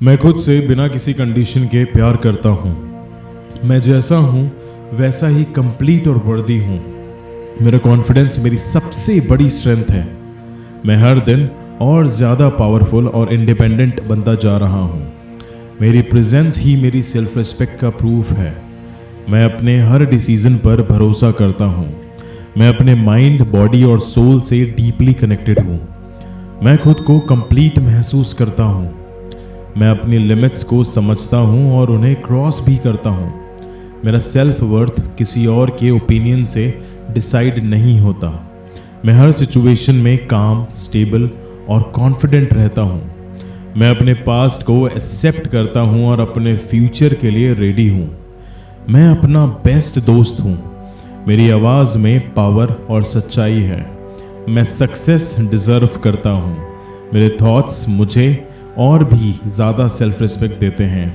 मैं खुद से बिना किसी कंडीशन के प्यार करता हूँ। मैं जैसा हूँ वैसा ही कंप्लीट और वर्दी हूँ। मेरा कॉन्फिडेंस मेरी सबसे बड़ी स्ट्रेंथ है। मैं हर दिन और ज़्यादा पावरफुल और इंडिपेंडेंट बनता जा रहा हूँ। मेरी प्रेजेंस ही मेरी सेल्फ रिस्पेक्ट का प्रूफ है। मैं अपने हर डिसीजन पर भरोसा करता हूँ। मैं अपने माइंड, बॉडी और सोल से डीपली कनेक्टेड हूँ। मैं खुद को कंप्लीट महसूस करता हूँ। मैं अपनी लिमिट्स को समझता हूँ और उन्हें क्रॉस भी करता हूँ। मेरा सेल्फ वर्थ किसी और के ओपिनियन से डिसाइड नहीं होता। मैं हर सिचुएशन में काम, स्टेबल और कॉन्फिडेंट रहता हूँ। मैं अपने पास्ट को एक्सेप्ट करता हूँ और अपने फ्यूचर के लिए रेडी हूँ। मैं अपना बेस्ट दोस्त हूँ। मेरी आवाज़ में पावर और सच्चाई है। मैं सक्सेस डिज़र्व करता हूँ। मेरे थॉट्स मुझे और भी ज़्यादा सेल्फ रिस्पेक्ट देते हैं।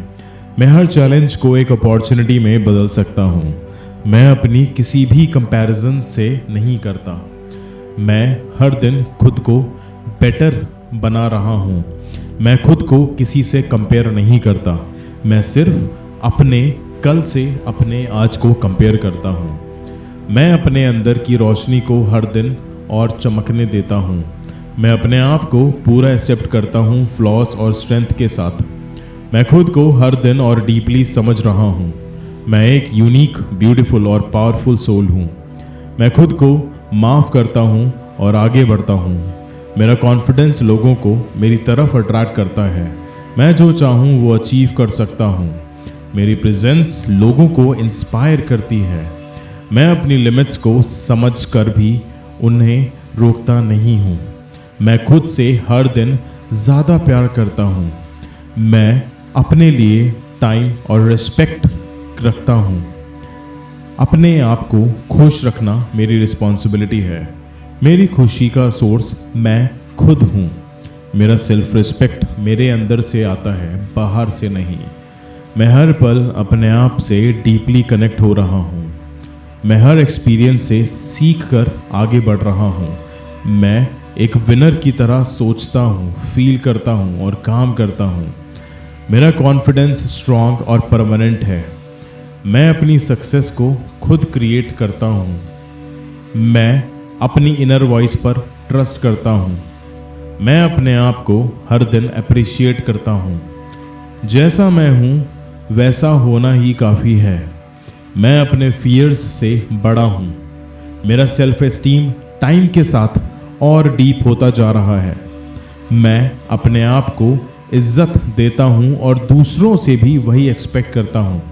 मैं हर चैलेंज को एक अपॉर्चुनिटी में बदल सकता हूँ। मैं अपनी किसी भी कंपैरिजन से नहीं करता। मैं हर दिन खुद को बेटर बना रहा हूँ। मैं खुद को किसी से कंपेयर नहीं करता। मैं सिर्फ अपने कल से अपने आज को कंपेयर करता हूँ। मैं अपने अंदर की रोशनी को हर दिन और चमकने देता हूँ। मैं अपने आप को पूरा एक्सेप्ट करता हूँ, फ्लॉस और स्ट्रेंथ के साथ। मैं खुद को हर दिन और डीपली समझ रहा हूँ। मैं एक यूनिक, ब्यूटीफुल और पावरफुल सोल हूँ। मैं खुद को माफ़ करता हूँ और आगे बढ़ता हूँ। मेरा कॉन्फिडेंस लोगों को मेरी तरफ अट्रैक्ट करता है। मैं जो चाहूँ वो अचीव कर सकता हूँ। मेरी प्रेजेंस लोगों को इंस्पायर करती है। मैं अपनी लिमिट्स को समझ कर भी उन्हें रोकता नहीं हूँ। मैं खुद से हर दिन ज़्यादा प्यार करता हूँ। मैं अपने लिए टाइम और रिस्पेक्ट रखता हूँ। अपने आप को खुश रखना मेरी रिस्पॉन्सिबिलिटी है। मेरी खुशी का सोर्स मैं खुद हूँ। मेरा सेल्फ रिस्पेक्ट मेरे अंदर से आता है, बाहर से नहीं। मैं हर पल अपने आप से डीपली कनेक्ट हो रहा हूँ। मैं हर एक्सपीरियंस से सीख कर आगे बढ़ रहा हूँ। मैं एक विनर की तरह सोचता हूँ, फील करता हूँ और काम करता हूँ। मेरा कॉन्फिडेंस स्ट्रॉन्ग और परमानेंट है। मैं अपनी सक्सेस को खुद क्रिएट करता हूँ। मैं अपनी इनर वॉइस पर ट्रस्ट करता हूँ। मैं अपने आप को हर दिन अप्रिशिएट करता हूँ। जैसा मैं हूँ वैसा होना ही काफ़ी है। मैं अपने फियर्स से बड़ा हूँ। मेरा सेल्फ एस्टीम टाइम के साथ और डीप होता जा रहा है। मैं अपने आप को इज्जत देता हूँ और दूसरों से भी वही एक्सपेक्ट करता हूँ।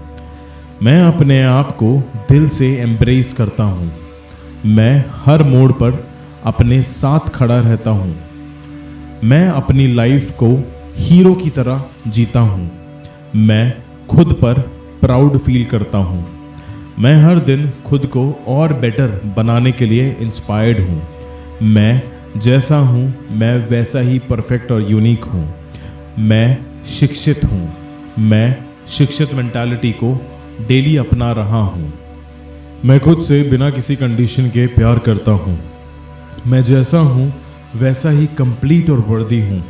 मैं अपने आप को दिल से एम्ब्रेस करता हूँ। मैं हर मोड़ पर अपने साथ खड़ा रहता हूँ। मैं अपनी लाइफ को हीरो की तरह जीता हूँ। मैं खुद पर प्राउड फील करता हूँ। मैं हर दिन खुद को और बेटर बनाने के लिए इंस्पायर्ड हूँ। मैं जैसा हूँ मैं वैसा ही परफेक्ट और यूनिक हूँ। मैं शिक्षित हूँ। मैं शिक्षित मेंटालिटी को डेली अपना रहा हूँ। मैं खुद से बिना किसी कंडीशन के प्यार करता हूँ। मैं जैसा हूँ वैसा ही कंप्लीट और वर्दी हूँ।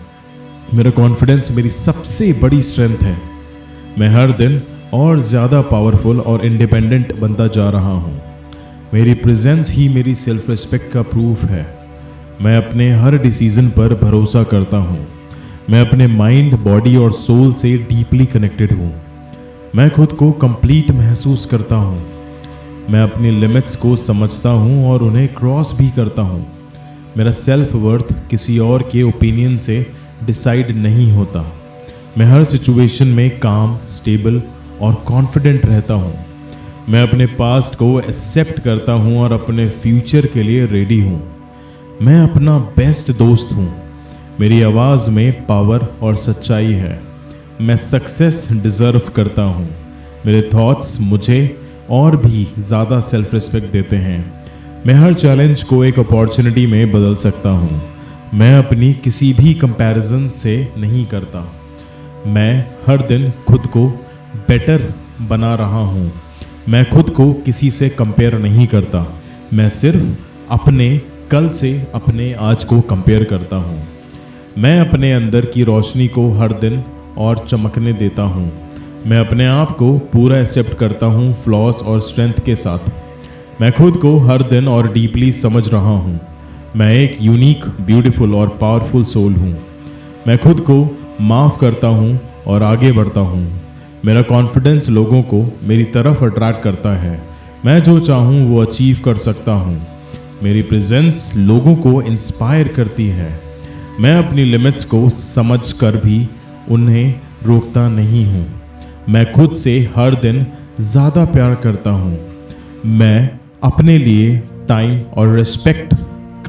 मेरा कॉन्फिडेंस मेरी सबसे बड़ी स्ट्रेंथ है। मैं हर दिन और ज़्यादा पावरफुल और इंडिपेंडेंट बनता जा रहा हूँ। मेरी प्रेजेंस ही मेरी सेल्फ रिस्पेक्ट का प्रूफ है। मैं अपने हर डिसीजन पर भरोसा करता हूँ। मैं अपने माइंड, बॉडी और सोल से डीपली कनेक्टेड हूँ। मैं खुद को कंप्लीट महसूस करता हूँ। मैं अपनी लिमिट्स को समझता हूँ और उन्हें क्रॉस भी करता हूँ। मेरा सेल्फ वर्थ किसी और के ओपिनियन से डिसाइड नहीं होता। मैं हर सिचुएशन में काम, स्टेबल और कॉन्फिडेंट रहता हूँ। मैं अपने पास्ट को एक्सेप्ट करता हूँ और अपने फ्यूचर के लिए रेडी हूँ। मैं अपना बेस्ट दोस्त हूँ। मेरी आवाज़ में पावर और सच्चाई है। मैं सक्सेस डिज़र्व करता हूँ। मेरे थॉट्स मुझे और भी ज़्यादा सेल्फ रिस्पेक्ट देते हैं। मैं हर चैलेंज को एक अपॉर्चुनिटी में बदल सकता हूँ। मैं अपनी किसी भी कंपैरिजन से नहीं करता। मैं हर दिन खुद को बेटर बना रहा हूँ। मैं खुद को किसी से कंपेयर नहीं करता। मैं सिर्फ अपने कल से अपने आज को कंपेयर करता हूँ। मैं अपने अंदर की रोशनी को हर दिन और चमकने देता हूँ। मैं अपने आप को पूरा एक्सेप्ट करता हूँ, फ्लॉस और स्ट्रेंथ के साथ। मैं खुद को हर दिन और डीपली समझ रहा हूँ। मैं एक यूनिक, ब्यूटीफुल और पावरफुल सोल हूँ। मैं खुद को माफ़ करता हूँ और आगे बढ़ता हूँ। मेरा कॉन्फिडेंस लोगों को मेरी तरफ अट्रैक्ट करता है। मैं जो चाहूँ वो अचीव कर सकता हूँ। मेरी प्रेजेंस लोगों को इंस्पायर करती है। मैं अपनी लिमिट्स को समझ कर भी उन्हें रोकता नहीं हूँ। मैं खुद से हर दिन ज़्यादा प्यार करता हूँ। मैं अपने लिए टाइम और रिस्पेक्ट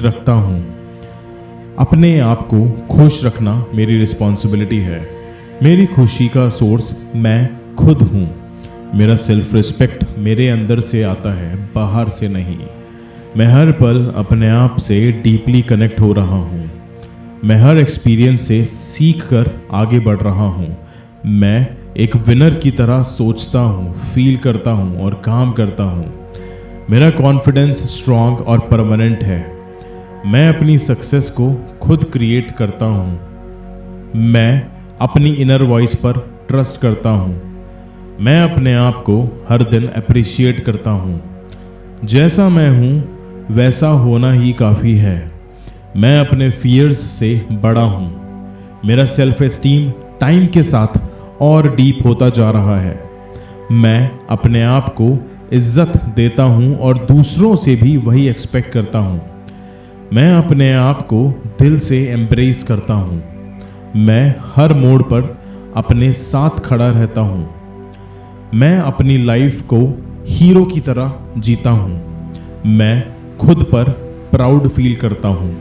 रखता हूँ। अपने आप को खुश रखना मेरी रिस्पॉन्सिबिलिटी है। मेरी खुशी का सोर्स मैं खुद हूँ। मेरा सेल्फ रिस्पेक्ट मेरे अंदर से आता है, बाहर से नहीं। मैं हर पल अपने आप से डीपली कनेक्ट हो रहा हूँ। मैं हर एक्सपीरियंस से सीख कर आगे बढ़ रहा हूँ। मैं एक विनर की तरह सोचता हूँ, फील करता हूँ और काम करता हूँ। मेरा कॉन्फिडेंस स्ट्रांग और परमानेंट है। मैं अपनी सक्सेस को खुद क्रिएट करता हूँ। मैं अपनी इनर वॉइस पर ट्रस्ट करता हूँ। मैं अपने आप को हर दिन अप्रिशिएट करता हूँ। जैसा मैं हूँ वैसा होना ही काफ़ी है। मैं अपने फियर्स से बड़ा हूँ। मेरा सेल्फ एस्टीम टाइम के साथ और डीप होता जा रहा है। मैं अपने आप को इज्जत देता हूँ और दूसरों से भी वही एक्सपेक्ट करता हूँ। मैं अपने आप को दिल से एम्ब्रेस करता हूँ। मैं हर मोड़ पर अपने साथ खड़ा रहता हूँ। मैं अपनी लाइफ को हीरो की तरह जीता हूँ। मैं खुद पर प्राउड फील करता हूँ।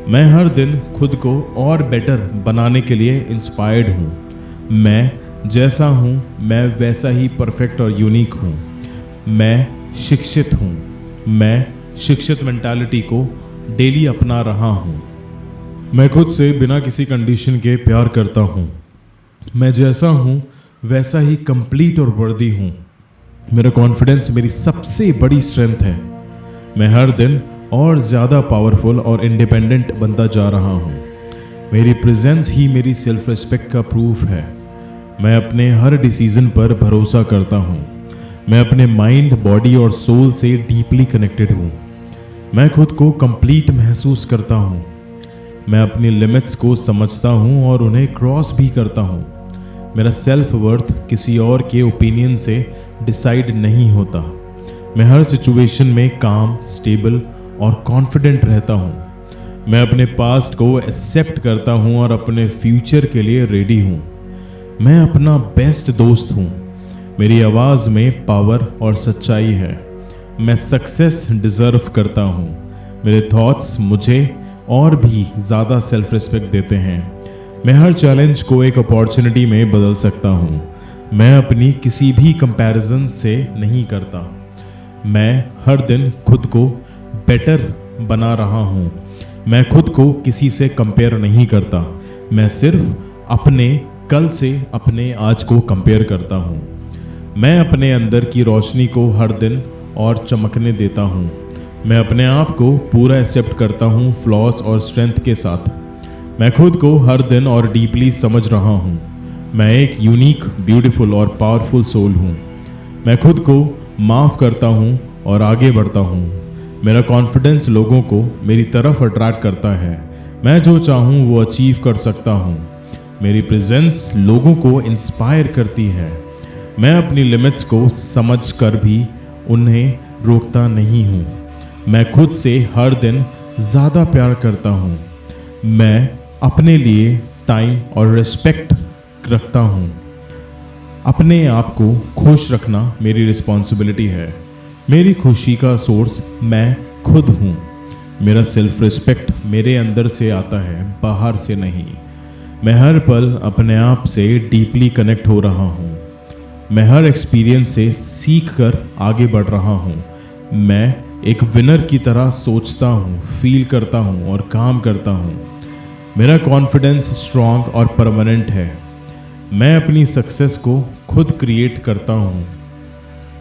मैं हर दिन खुद को और बेटर बनाने के लिए इंस्पायर्ड हूँ। मैं जैसा हूँ मैं वैसा ही परफेक्ट और यूनिक हूँ। मैं शिक्षित हूँ। मैं शिक्षित मेंटालिटी को डेली अपना रहा हूँ। मैं खुद से बिना किसी कंडीशन के प्यार करता हूँ। मैं जैसा हूँ वैसा ही कंप्लीट और वर्दी हूँ। मेरा कॉन्फिडेंस मेरी सबसे बड़ी स्ट्रेंथ है। मैं हर दिन और ज़्यादा पावरफुल और इंडिपेंडेंट बनता जा रहा हूँ। मेरी प्रेजेंस ही मेरी सेल्फ रिस्पेक्ट का प्रूफ है। मैं अपने हर डिसीजन पर भरोसा करता हूँ। मैं अपने माइंड, बॉडी और सोल से डीपली कनेक्टेड हूँ। मैं खुद को कंप्लीट महसूस करता हूँ। मैं अपनी लिमिट्स को समझता हूँ और उन्हें क्रॉस भी करता हूँ। मेरा सेल्फ वर्थ किसी और के ओपिनियन से डिसाइड नहीं होता। मैं हर सिचुएशन में काम, स्टेबल और कॉन्फिडेंट रहता हूँ। मैं अपने पास्ट को एक्सेप्ट करता हूँ और अपने फ्यूचर के लिए रेडी हूँ। मैं अपना बेस्ट दोस्त हूँ। मेरी आवाज़ में पावर और सच्चाई है। मैं सक्सेस डिज़र्व करता हूँ। मेरे थॉट्स मुझे और भी ज़्यादा सेल्फ रिस्पेक्ट देते हैं। मैं हर चैलेंज को एक अपॉर्चुनिटी में बदल सकता हूँ। मैं अपनी किसी भी कंपैरिजन से नहीं करता। मैं हर दिन खुद को बेटर बना रहा हूँ। मैं खुद को किसी से कंपेयर नहीं करता। मैं सिर्फ अपने कल से अपने आज को कंपेयर करता हूँ। मैं अपने अंदर की रोशनी को हर दिन और चमकने देता हूँ। मैं अपने आप को पूरा एक्सेप्ट करता हूँ, फ्लॉस और स्ट्रेंथ के साथ। मैं खुद को हर दिन और डीपली समझ रहा हूँ। मैं एक यूनिक, ब्यूटीफुल और पावरफुल सोल हूँ। मैं खुद को माफ़ करता हूँ और आगे बढ़ता हूँ। मेरा कॉन्फिडेंस लोगों को मेरी तरफ अट्रैक्ट करता है। मैं जो चाहूँ वो अचीव कर सकता हूँ। मेरी प्रेजेंस लोगों को इंस्पायर करती है। मैं अपनी लिमिट्स को समझ कर भी उन्हें रोकता नहीं हूँ। मैं खुद से हर दिन ज़्यादा प्यार करता हूँ। मैं अपने लिए टाइम और रिस्पेक्ट रखता हूँ। अपने आप को खुश रखना मेरी रिस्पॉन्सिबिलिटी है। मेरी खुशी का सोर्स मैं खुद हूँ। मेरा सेल्फ रिस्पेक्ट मेरे अंदर से आता है, बाहर से नहीं। मैं हर पल अपने आप से डीपली कनेक्ट हो रहा हूँ। मैं हर एक्सपीरियंस से सीख कर आगे बढ़ रहा हूँ। मैं एक विनर की तरह सोचता हूँ, फील करता हूँ और काम करता हूँ। मेरा कॉन्फिडेंस स्ट्रांग और परमानेंट है। मैं अपनी सक्सेस को खुद क्रिएट करता हूँ।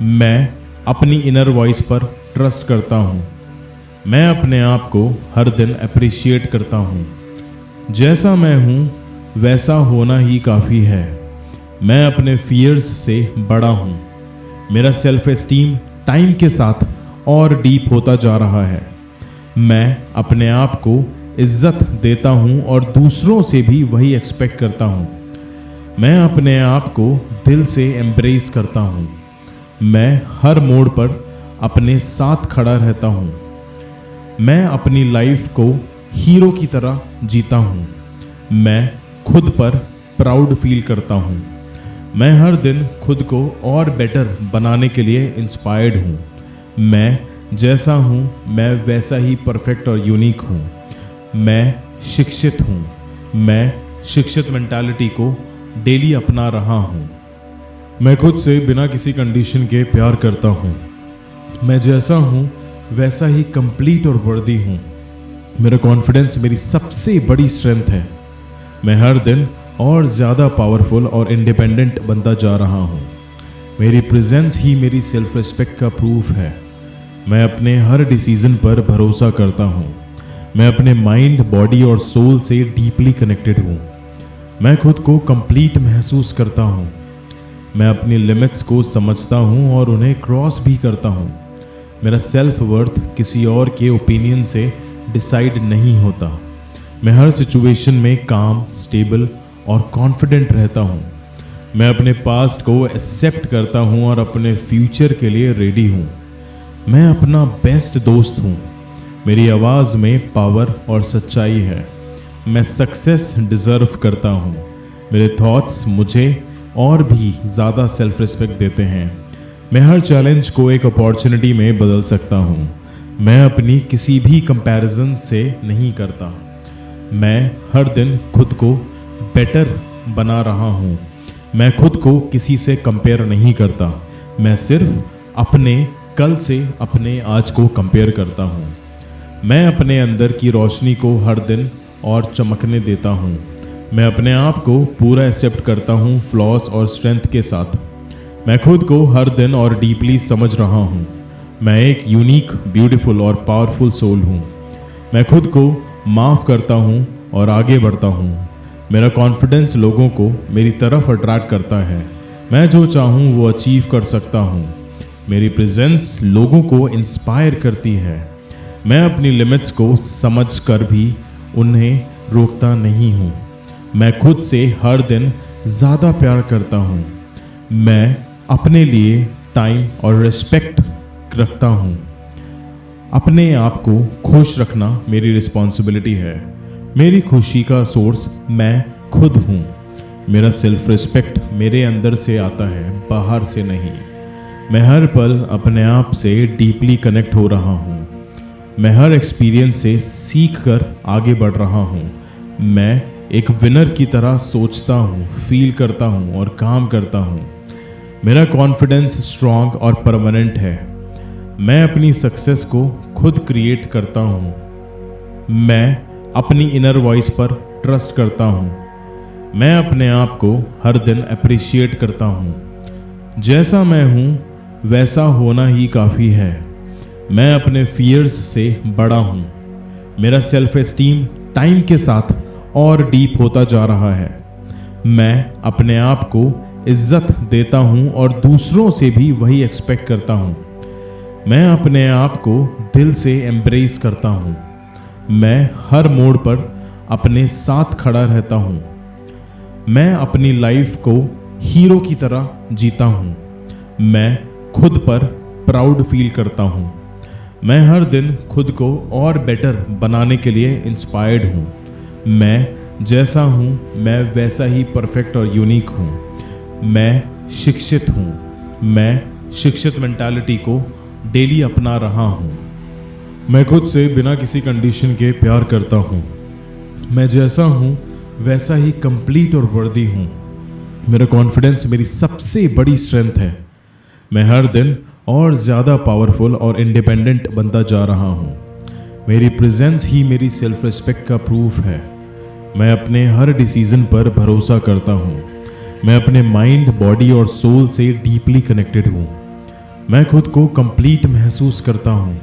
मैं अपनी इनर वॉइस पर ट्रस्ट करता हूँ। मैं अपने आप को हर दिन अप्रिशिएट करता हूँ। जैसा मैं हूँ वैसा होना ही काफ़ी है। मैं अपने फियर्स से बड़ा हूँ। मेरा सेल्फ एस्टीम टाइम के साथ और डीप होता जा रहा है। मैं अपने आप को इज्जत देता हूँ और दूसरों से भी वही एक्सपेक्ट करता हूँ। मैं अपने आप को दिल से एम्ब्रेस करता हूँ। मैं हर मोड़ पर अपने साथ खड़ा रहता हूँ। मैं अपनी लाइफ को हीरो की तरह जीता हूँ। मैं खुद पर प्राउड फील करता हूँ। मैं हर दिन खुद को और बेटर बनाने के लिए इंस्पायर्ड हूँ। मैं जैसा हूँ मैं वैसा ही परफेक्ट और यूनिक हूँ। मैं शिक्षित हूँ। मैं शिक्षित मेंटालिटी को डेली अपना रहा हूँ। मैं खुद से बिना किसी कंडीशन के प्यार करता हूँ। मैं जैसा हूँ वैसा ही कंप्लीट और वर्दी हूँ। मेरा कॉन्फिडेंस मेरी सबसे बड़ी स्ट्रेंथ है। मैं हर दिन और ज़्यादा पावरफुल और इंडिपेंडेंट बनता जा रहा हूँ। मेरी प्रेजेंस ही मेरी सेल्फ रिस्पेक्ट का प्रूफ है। मैं अपने हर डिसीजन पर भरोसा करता हूँ। मैं अपने माइंड, बॉडी और सोल से डीपली कनेक्टेड हूँ। मैं खुद को कंप्लीट महसूस करता हूँ। मैं अपनी लिमिट्स को समझता हूँ और उन्हें क्रॉस भी करता हूँ। मेरा सेल्फ वर्थ किसी और के ओपिनियन से डिसाइड नहीं होता। मैं हर सिचुएशन में काम, स्टेबल और कॉन्फिडेंट रहता हूँ। मैं अपने पास्ट को एक्सेप्ट करता हूँ और अपने फ्यूचर के लिए रेडी हूँ। मैं अपना बेस्ट दोस्त हूँ। मेरी आवाज़ में पावर और सच्चाई है। मैं सक्सेस डिज़र्व करता हूँ। मेरे थॉट्स मुझे और भी ज़्यादा सेल्फ रिस्पेक्ट देते हैं। मैं हर चैलेंज को एक अपॉर्चुनिटी में बदल सकता हूँ। मैं अपनी किसी भी कंपैरिजन से नहीं करता। मैं हर दिन खुद को बेटर बना रहा हूँ। मैं खुद को किसी से कंपेयर नहीं करता। मैं सिर्फ अपने कल से अपने आज को कंपेयर करता हूँ। मैं अपने अंदर की रोशनी को हर दिन और चमकने देता हूँ। मैं अपने आप को पूरा एक्सेप्ट करता हूँ, फ्लॉस और स्ट्रेंथ के साथ। मैं खुद को हर दिन और डीपली समझ रहा हूँ। मैं एक यूनिक, ब्यूटीफुल और पावरफुल सोल हूँ। मैं खुद को माफ़ करता हूँ और आगे बढ़ता हूँ। मेरा कॉन्फिडेंस लोगों को मेरी तरफ अट्रैक्ट करता है। मैं जो चाहूँ वो अचीव कर सकता हूँ। मेरी प्रेजेंस लोगों को इंस्पायर करती है। मैं अपनी लिमिट्स को समझ कर भी उन्हें रोकता नहीं हूँ। मैं खुद से हर दिन ज़्यादा प्यार करता हूँ। मैं अपने लिए टाइम और रिस्पेक्ट रखता हूँ। अपने आप को खुश रखना मेरी रिस्पॉन्सिबिलिटी है। मेरी खुशी का सोर्स मैं खुद हूँ। मेरा सेल्फ रिस्पेक्ट मेरे अंदर से आता है, बाहर से नहीं। मैं हर पल अपने आप से डीपली कनेक्ट हो रहा हूँ। मैं हर एक्सपीरियंस से सीख कर आगे बढ़ रहा हूँ। मैं एक विनर की तरह सोचता हूँ, फील करता हूँ और काम करता हूँ। मेरा कॉन्फिडेंस स्ट्रॉन्ग और परमानेंट है। मैं अपनी सक्सेस को खुद क्रिएट करता हूँ। मैं अपनी इनर वॉइस पर ट्रस्ट करता हूँ। मैं अपने आप को हर दिन अप्रिशिएट करता हूँ। जैसा मैं हूँ वैसा होना ही काफ़ी है। मैं अपने फियर्स से बड़ा हूँ। मेरा सेल्फ एस्टीम टाइम के साथ और डीप होता जा रहा है। मैं अपने आप को इज्जत देता हूँ और दूसरों से भी वही एक्सपेक्ट करता हूँ। मैं अपने आप को दिल से एम्ब्रेस करता हूँ। मैं हर मोड़ पर अपने साथ खड़ा रहता हूँ। मैं अपनी लाइफ को हीरो की तरह जीता हूँ। मैं खुद पर प्राउड फील करता हूँ। मैं हर दिन खुद को और बेटर बनाने के लिए इंस्पायर्ड हूँ। मैं जैसा हूँ मैं वैसा ही परफेक्ट और यूनिक हूँ। मैं शिक्षित हूँ। मैं शिक्षित मेंटालिटी को डेली अपना रहा हूँ। मैं खुद से बिना किसी कंडीशन के प्यार करता हूँ। मैं जैसा हूँ वैसा ही कंप्लीट और वर्दी हूँ। मेरा कॉन्फिडेंस मेरी सबसे बड़ी स्ट्रेंथ है। मैं हर दिन और ज़्यादा पावरफुल और इंडिपेंडेंट बनता जा रहा हूँ। मेरी प्रेजेंस ही मेरी सेल्फ रिस्पेक्ट का प्रूफ है। मैं अपने हर डिसीजन पर भरोसा करता हूँ। मैं अपने माइंड, बॉडी और सोल से डीपली कनेक्टेड हूँ। मैं खुद को कंप्लीट महसूस करता हूँ।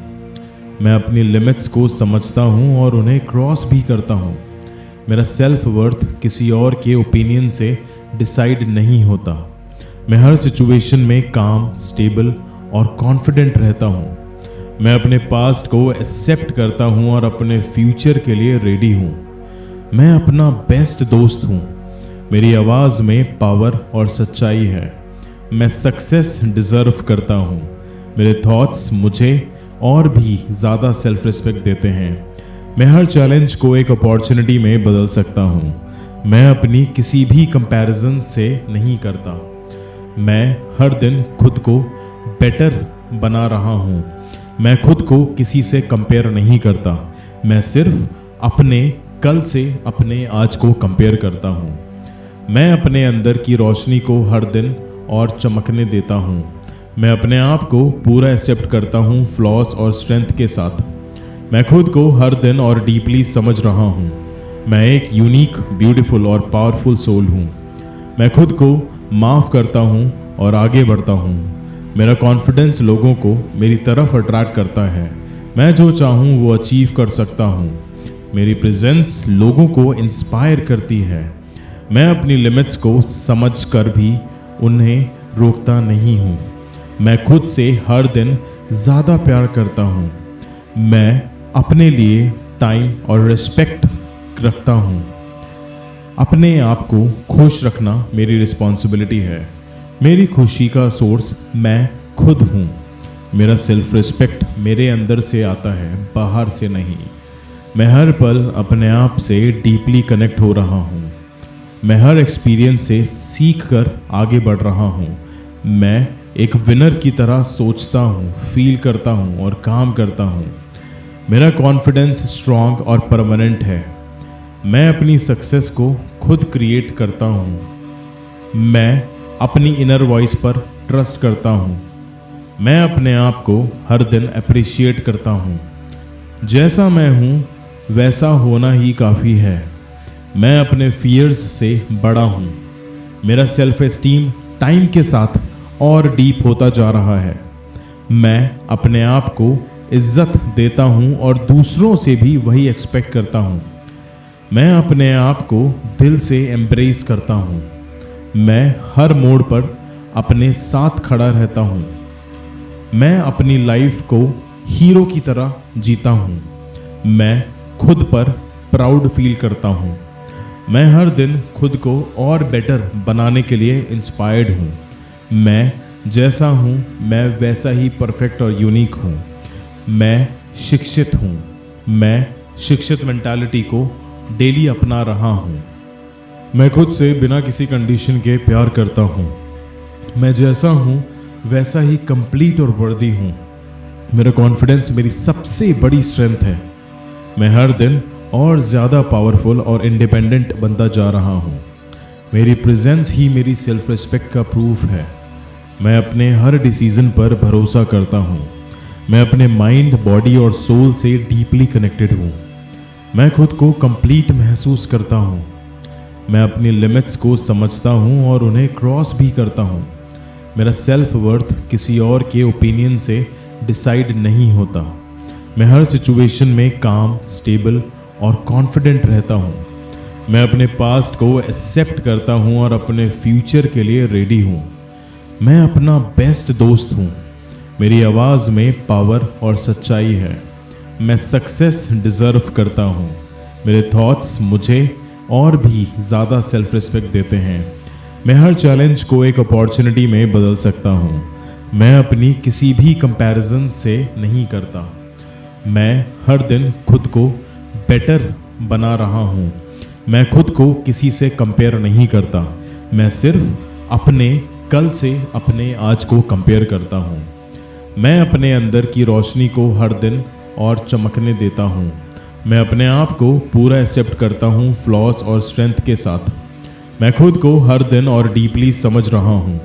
मैं अपनी लिमिट्स को समझता हूँ और उन्हें क्रॉस भी करता हूँ। मेरा सेल्फ वर्थ किसी और के ओपिनियन से डिसाइड नहीं होता। मैं हर सिचुएशन में काम, स्टेबल और कॉन्फिडेंट रहता हूँ। मैं अपने पास्ट को एक्सेप्ट करता हूँ और अपने फ्यूचर के लिए रेडी हूँ। मैं अपना बेस्ट दोस्त हूँ। मेरी आवाज़ में पावर और सच्चाई है। मैं सक्सेस डिज़र्व करता हूँ। मेरे थॉट्स मुझे और भी ज़्यादा सेल्फ रिस्पेक्ट देते हैं। मैं हर चैलेंज को एक अपॉर्चुनिटी में बदल सकता हूँ। मैं अपनी किसी भी कंपैरिजन से नहीं करता। मैं हर दिन खुद को बेटर बना रहा हूँ। मैं खुद को किसी से कंपेयर नहीं करता। मैं सिर्फ अपने कल से अपने आज को कंपेयर करता हूँ। मैं अपने अंदर की रोशनी को हर दिन और चमकने देता हूँ। मैं अपने आप को पूरा एक्सेप्ट करता हूँ, फ्लॉस और स्ट्रेंथ के साथ। मैं खुद को हर दिन और डीपली समझ रहा हूँ। मैं एक यूनिक, ब्यूटीफुल और पावरफुल सोल हूँ। मैं खुद को माफ़ करता हूँ और आगे बढ़ता हूँ। मेरा कॉन्फिडेंस लोगों को मेरी तरफ अट्रैक्ट करता है। मैं जो चाहूँ वो अचीव कर सकता हूँ। मेरी प्रेजेंस लोगों को इंस्पायर करती है। मैं अपनी लिमिट्स को समझ कर भी उन्हें रोकता नहीं हूँ। मैं खुद से हर दिन ज़्यादा प्यार करता हूँ। मैं अपने लिए टाइम और रिस्पेक्ट रखता हूँ। अपने आप को खुश रखना मेरी रिस्पॉन्सिबिलिटी है। मेरी खुशी का सोर्स मैं खुद हूँ। मेरा सेल्फ रिस्पेक्ट मेरे अंदर से आता है, बाहर से नहीं। मैं हर पल अपने आप से डीपली कनेक्ट हो रहा हूँ। मैं हर एक्सपीरियंस से सीख कर आगे बढ़ रहा हूँ। मैं एक विनर की तरह सोचता हूँ, फील करता हूँ और काम करता हूँ। मेरा कॉन्फिडेंस स्ट्रॉन्ग और परमानेंट है। मैं अपनी सक्सेस को खुद क्रिएट करता हूँ। मैं अपनी इनर वॉइस पर ट्रस्ट करता हूँ। मैं अपने आप को हर दिन अप्रिशिएट करता हूँ। जैसा मैं हूँ वैसा होना ही काफ़ी है। मैं अपने फियर्स से बड़ा हूँ। मेरा सेल्फ एस्टीम टाइम के साथ और डीप होता जा रहा है। मैं अपने आप को इज्जत देता हूँ और दूसरों से भी वही एक्सपेक्ट करता हूँ। मैं अपने आप को दिल से एम्ब्रेस करता हूँ। मैं हर मोड़ पर अपने साथ खड़ा रहता हूँ। मैं अपनी लाइफ को हीरो की तरह जीता हूँ। मैं खुद पर प्राउड फील करता हूँ। मैं हर दिन खुद को और बेटर बनाने के लिए इंस्पायर्ड हूँ। मैं जैसा हूँ मैं वैसा ही परफेक्ट और यूनिक हूँ। मैं शिक्षित हूँ। मैं शिक्षित मेंटालिटी को डेली अपना रहा हूँ। मैं खुद से बिना किसी कंडीशन के प्यार करता हूँ। मैं जैसा हूँ वैसा ही कंप्लीट और वर्दी हूँ। मेरा कॉन्फिडेंस मेरी सबसे बड़ी स्ट्रेंथ है। मैं हर दिन और ज़्यादा पावरफुल और इंडिपेंडेंट बनता जा रहा हूँ। मेरी प्रेजेंस ही मेरी सेल्फ रिस्पेक्ट का प्रूफ है। मैं अपने हर डिसीजन पर भरोसा करता हूँ। मैं अपने माइंड, बॉडी और सोल से डीपली कनेक्टेड हूँ। मैं खुद को कंप्लीट महसूस करता हूँ। मैं अपनी लिमिट्स को समझता हूँ और उन्हें क्रॉस भी करता हूँ। मेरा सेल्फ वर्थ किसी और के ओपिनियन से डिसाइड नहीं होता। मैं हर सिचुएशन में काम, स्टेबल और कॉन्फिडेंट रहता हूँ। मैं अपने पास्ट को एक्सेप्ट करता हूँ और अपने फ्यूचर के लिए रेडी हूँ। मैं अपना बेस्ट दोस्त हूँ। मेरी आवाज़ में पावर और सच्चाई है। मैं सक्सेस डिज़र्व करता हूँ। मेरे थॉट्स मुझे और भी ज़्यादा सेल्फ रिस्पेक्ट देते हैं। मैं हर चैलेंज को एक अपॉर्चुनिटी में बदल सकता हूँ। मैं अपनी किसी भी कंपैरिजन से नहीं करता। मैं हर दिन खुद को बेटर बना रहा हूँ। मैं खुद को किसी से कंपेयर नहीं करता। मैं सिर्फ अपने कल से अपने आज को कंपेयर करता हूँ। मैं अपने अंदर की रोशनी को हर दिन और चमकने देता हूँ। मैं अपने आप को पूरा एक्सेप्ट करता हूँ, फ्लॉस और स्ट्रेंथ के साथ। मैं खुद को हर दिन और डीपली समझ रहा हूँ।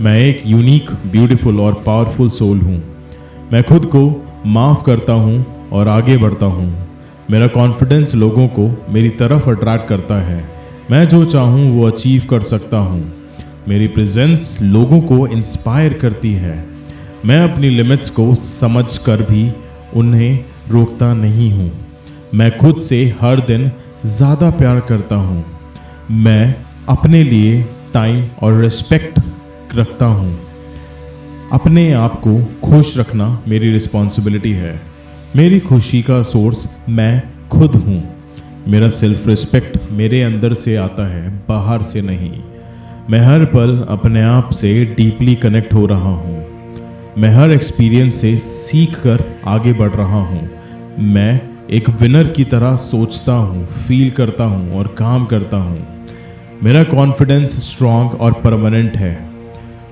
मैं एक यूनिक, ब्यूटीफुल और पावरफुल सोल हूँ। मैं खुद को माफ़ करता हूँ और आगे बढ़ता हूँ। मेरा कॉन्फिडेंस लोगों को मेरी तरफ अट्रैक्ट करता है। मैं जो चाहूँ वो अचीव कर सकता हूँ। मेरी प्रेजेंस लोगों को इंस्पायर करती है। मैं अपनी लिमिट्स को समझ कर भी उन्हें रोकता नहीं हूँ। मैं खुद से हर दिन ज़्यादा प्यार करता हूँ। मैं अपने लिए टाइम और रिस्पेक्ट रखता हूँ। अपने आप को खुश रखना मेरी रिस्पॉन्सिबिलिटी है। मेरी खुशी का सोर्स मैं खुद हूँ। मेरा सेल्फ रिस्पेक्ट मेरे अंदर से आता है, बाहर से नहीं। मैं हर पल अपने आप से डीपली कनेक्ट हो रहा हूँ। मैं हर एक्सपीरियंस से सीख कर आगे बढ़ रहा हूँ। मैं एक विनर की तरह सोचता हूँ, फील करता हूँ और काम करता हूँ। मेरा कॉन्फिडेंस स्ट्रांग और परमानेंट है।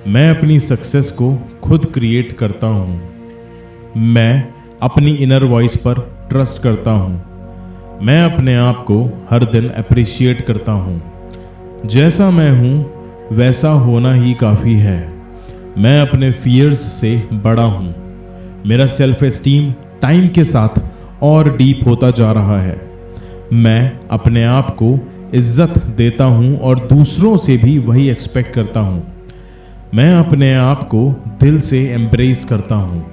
मैं अपनी सक्सेस को खुद क्रिएट करता हूँ। मैं अपनी इनर वॉइस पर ट्रस्ट करता हूँ। मैं अपने आप को हर दिन अप्रिशिएट करता हूँ। जैसा मैं हूँ वैसा होना ही काफ़ी है। मैं अपने फियर्स से बड़ा हूँ। मेरा सेल्फ एस्टीम टाइम के साथ और डीप होता जा रहा है। मैं अपने आप को इज्जत देता हूँ और दूसरों से भी वही एक्सपेक्ट करता हूँ। मैं अपने आप को दिल से एम्ब्रेस करता हूँ।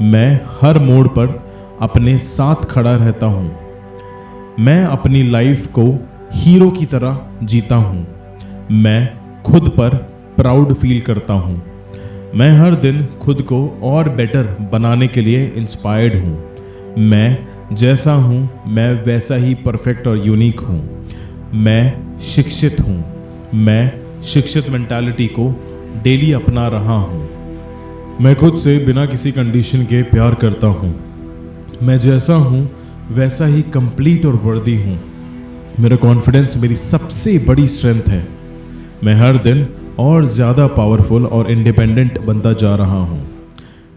मैं हर मोड़ पर अपने साथ खड़ा रहता हूँ। मैं अपनी लाइफ को हीरो की तरह जीता हूँ। मैं खुद पर प्राउड फील करता हूँ। मैं हर दिन खुद को और बेटर बनाने के लिए इंस्पायर्ड हूँ। मैं जैसा हूँ मैं वैसा ही परफेक्ट और यूनिक हूँ। मैं शिक्षित हूँ। मैं शिक्षित मेंटालिटी को डेली अपना रहा हूँ। मैं खुद से बिना किसी कंडीशन के प्यार करता हूँ। मैं जैसा हूँ वैसा ही कंप्लीट और वर्दी हूँ। मेरा कॉन्फिडेंस मेरी सबसे बड़ी स्ट्रेंथ है। मैं हर दिन और ज़्यादा पावरफुल और इंडिपेंडेंट बनता जा रहा हूँ।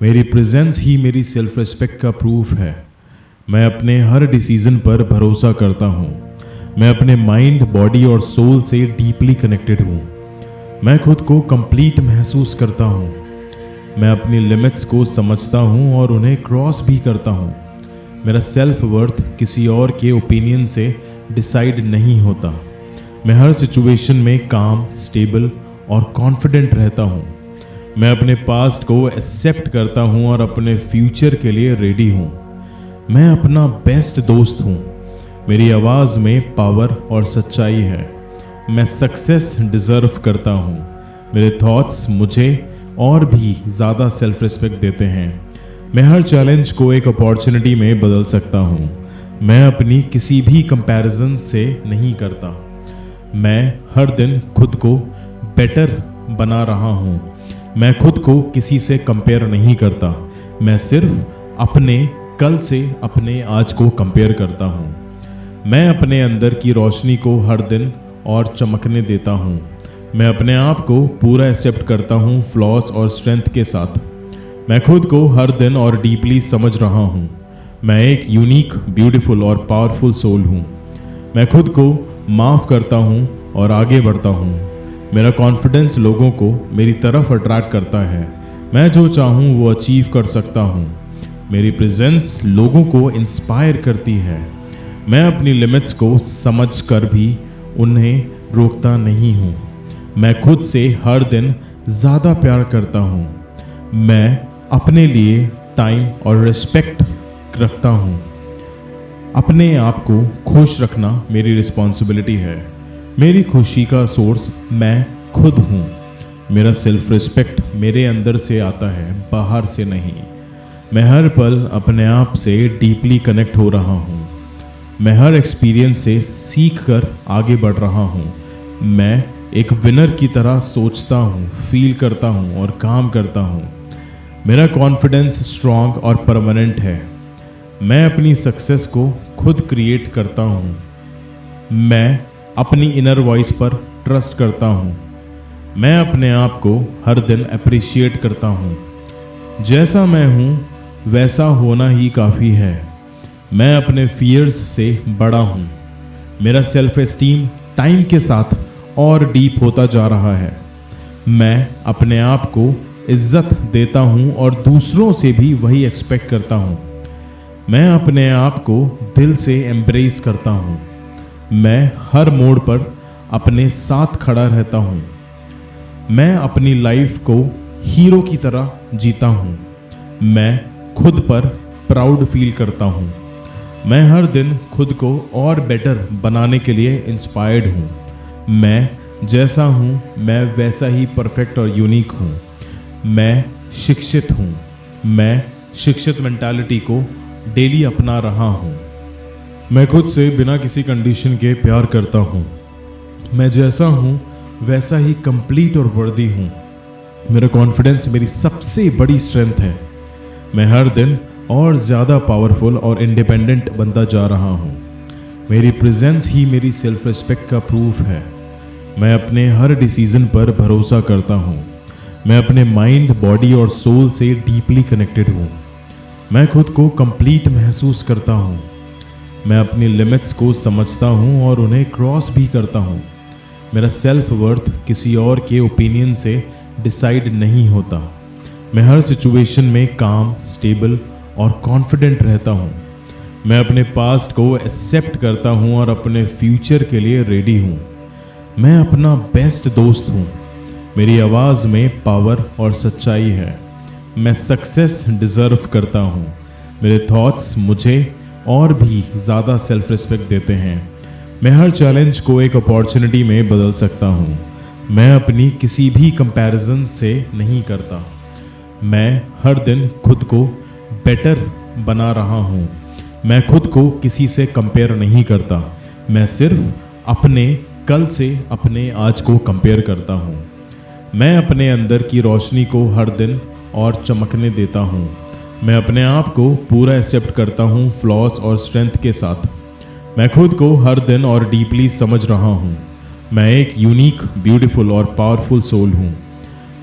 मेरी प्रेजेंस ही मेरी सेल्फ रिस्पेक्ट का प्रूफ है। मैं अपने हर डिसीजन पर भरोसा करता हूँ। मैं अपने माइंड, बॉडी और सोल से डीपली कनेक्टेड हूँ। मैं खुद को कंप्लीट महसूस करता हूँ। मैं अपनी लिमिट्स को समझता हूँ और उन्हें क्रॉस भी करता हूँ। मेरा सेल्फ वर्थ किसी और के ओपिनियन से डिसाइड नहीं होता। मैं हर सिचुएशन में काम, स्टेबल और कॉन्फिडेंट रहता हूँ। मैं अपने पास्ट को एक्सेप्ट करता हूँ और अपने फ्यूचर के लिए रेडी हूँ। मैं अपना बेस्ट दोस्त हूँ। मेरी आवाज़ में पावर और सच्चाई है। मैं सक्सेस डिज़र्व करता हूँ। मेरे थॉट्स मुझे और भी ज़्यादा सेल्फ रिस्पेक्ट देते हैं। मैं हर चैलेंज को एक अपॉर्चुनिटी में बदल सकता हूँ। मैं अपनी किसी भी कंपैरिजन से नहीं करता। मैं हर दिन खुद को बेटर बना रहा हूँ। मैं खुद को किसी से कंपेयर नहीं करता। मैं सिर्फ अपने कल से अपने आज को कंपेयर करता हूँ। मैं अपने अंदर की रोशनी को हर दिन और चमकने देता हूँ। मैं अपने आप को पूरा एक्सेप्ट करता हूँ, फ्लॉस और स्ट्रेंथ के साथ। मैं खुद को हर दिन और डीपली समझ रहा हूँ। मैं एक यूनिक, ब्यूटीफुल और पावरफुल सोल हूँ। मैं खुद को माफ़ करता हूँ और आगे बढ़ता हूँ। मेरा कॉन्फिडेंस लोगों को मेरी तरफ अट्रैक्ट करता है। मैं जो चाहूँ वो अचीव कर सकता हूँ। मेरी प्रेजेंस लोगों को इंस्पायर करती है। मैं अपनी लिमिट्स को समझ कर भी उन्हें रोकता नहीं हूँ। मैं खुद से हर दिन ज़्यादा प्यार करता हूँ। मैं अपने लिए टाइम और रिस्पेक्ट रखता हूँ। अपने आप को खुश रखना मेरी रिस्पॉन्सिबिलिटी है। मेरी खुशी का सोर्स मैं खुद हूँ। मेरा सेल्फ रिस्पेक्ट मेरे अंदर से आता है, बाहर से नहीं। मैं हर पल अपने आप से डीपली कनेक्ट हो रहा हूँ। मैं हर एक्सपीरियंस से सीख कर आगे बढ़ रहा हूँ। मैं एक विनर की तरह सोचता हूँ, फील करता हूँ और काम करता हूँ। मेरा कॉन्फिडेंस स्ट्रांग और परमानेंट है। मैं अपनी सक्सेस को खुद क्रिएट करता हूँ। मैं अपनी इनर वॉइस पर ट्रस्ट करता हूँ। मैं अपने आप को हर दिन अप्रिशिएट करता हूँ। जैसा मैं हूँ वैसा होना ही काफ़ी है। मैं अपने फियर्स से बड़ा हूँ। मेरा सेल्फ एस्टीम टाइम के साथ और डीप होता जा रहा है। मैं अपने आप को इज्जत देता हूँ और दूसरों से भी वही एक्सपेक्ट करता हूँ। मैं अपने आप को दिल से एम्ब्रेस करता हूँ। मैं हर मोड़ पर अपने साथ खड़ा रहता हूँ। मैं अपनी लाइफ को हीरो की तरह जीता हूँ। मैं खुद पर प्राउड फील करता हूँ। मैं हर दिन खुद को और बेटर बनाने के लिए इंस्पायर्ड हूँ। मैं जैसा हूँ मैं वैसा ही परफेक्ट और यूनिक हूँ। मैं शिक्षित हूँ। मैं शिक्षित मेंटालिटी को डेली अपना रहा हूँ। मैं खुद से बिना किसी कंडीशन के प्यार करता हूँ। मैं जैसा हूँ वैसा ही कंप्लीट और वर्दी हूँ। मेरा कॉन्फिडेंस मेरी सबसे बड़ी स्ट्रेंथ है। मैं हर दिन और ज़्यादा पावरफुल और इंडिपेंडेंट बनता जा रहा हूँ। मेरी प्रेजेंस ही मेरी सेल्फ रिस्पेक्ट का प्रूफ है। मैं अपने हर डिसीजन पर भरोसा करता हूँ। मैं अपने माइंड, बॉडी और सोल से डीपली कनेक्टेड हूँ। मैं खुद को कंप्लीट महसूस करता हूँ। मैं अपनी लिमिट्स को समझता हूँ और उन्हें क्रॉस भी करता हूँ। मेरा सेल्फ वर्थ किसी और के ओपिनियन से डिसाइड नहीं होता। मैं हर सिचुएशन में काम, स्टेबल और कॉन्फिडेंट रहता हूँ। मैं अपने पास्ट को एक्सेप्ट करता हूँ और अपने फ्यूचर के लिए रेडी हूँ। मैं अपना बेस्ट दोस्त हूँ। मेरी आवाज़ में पावर और सच्चाई है। मैं सक्सेस डिज़र्व करता हूँ। मेरे थॉट्स मुझे और भी ज़्यादा सेल्फ रिस्पेक्ट देते हैं। मैं हर चैलेंज को एक अपॉर्चुनिटी में बदल सकता हूँ। मैं अपनी किसी भी कंपैरिजन से नहीं करता। मैं हर दिन खुद को बेटर बना रहा हूँ। मैं खुद को किसी से कंपेयर नहीं करता। मैं सिर्फ अपने कल से अपने आज को कंपेयर करता हूँ। मैं अपने अंदर की रोशनी को हर दिन और चमकने देता हूँ। मैं अपने आप को पूरा एक्सेप्ट करता हूँ, फ्लॉस और स्ट्रेंथ के साथ। मैं खुद को हर दिन और डीपली समझ रहा हूँ। मैं एक यूनिक, ब्यूटीफुल और पावरफुल सोल हूँ।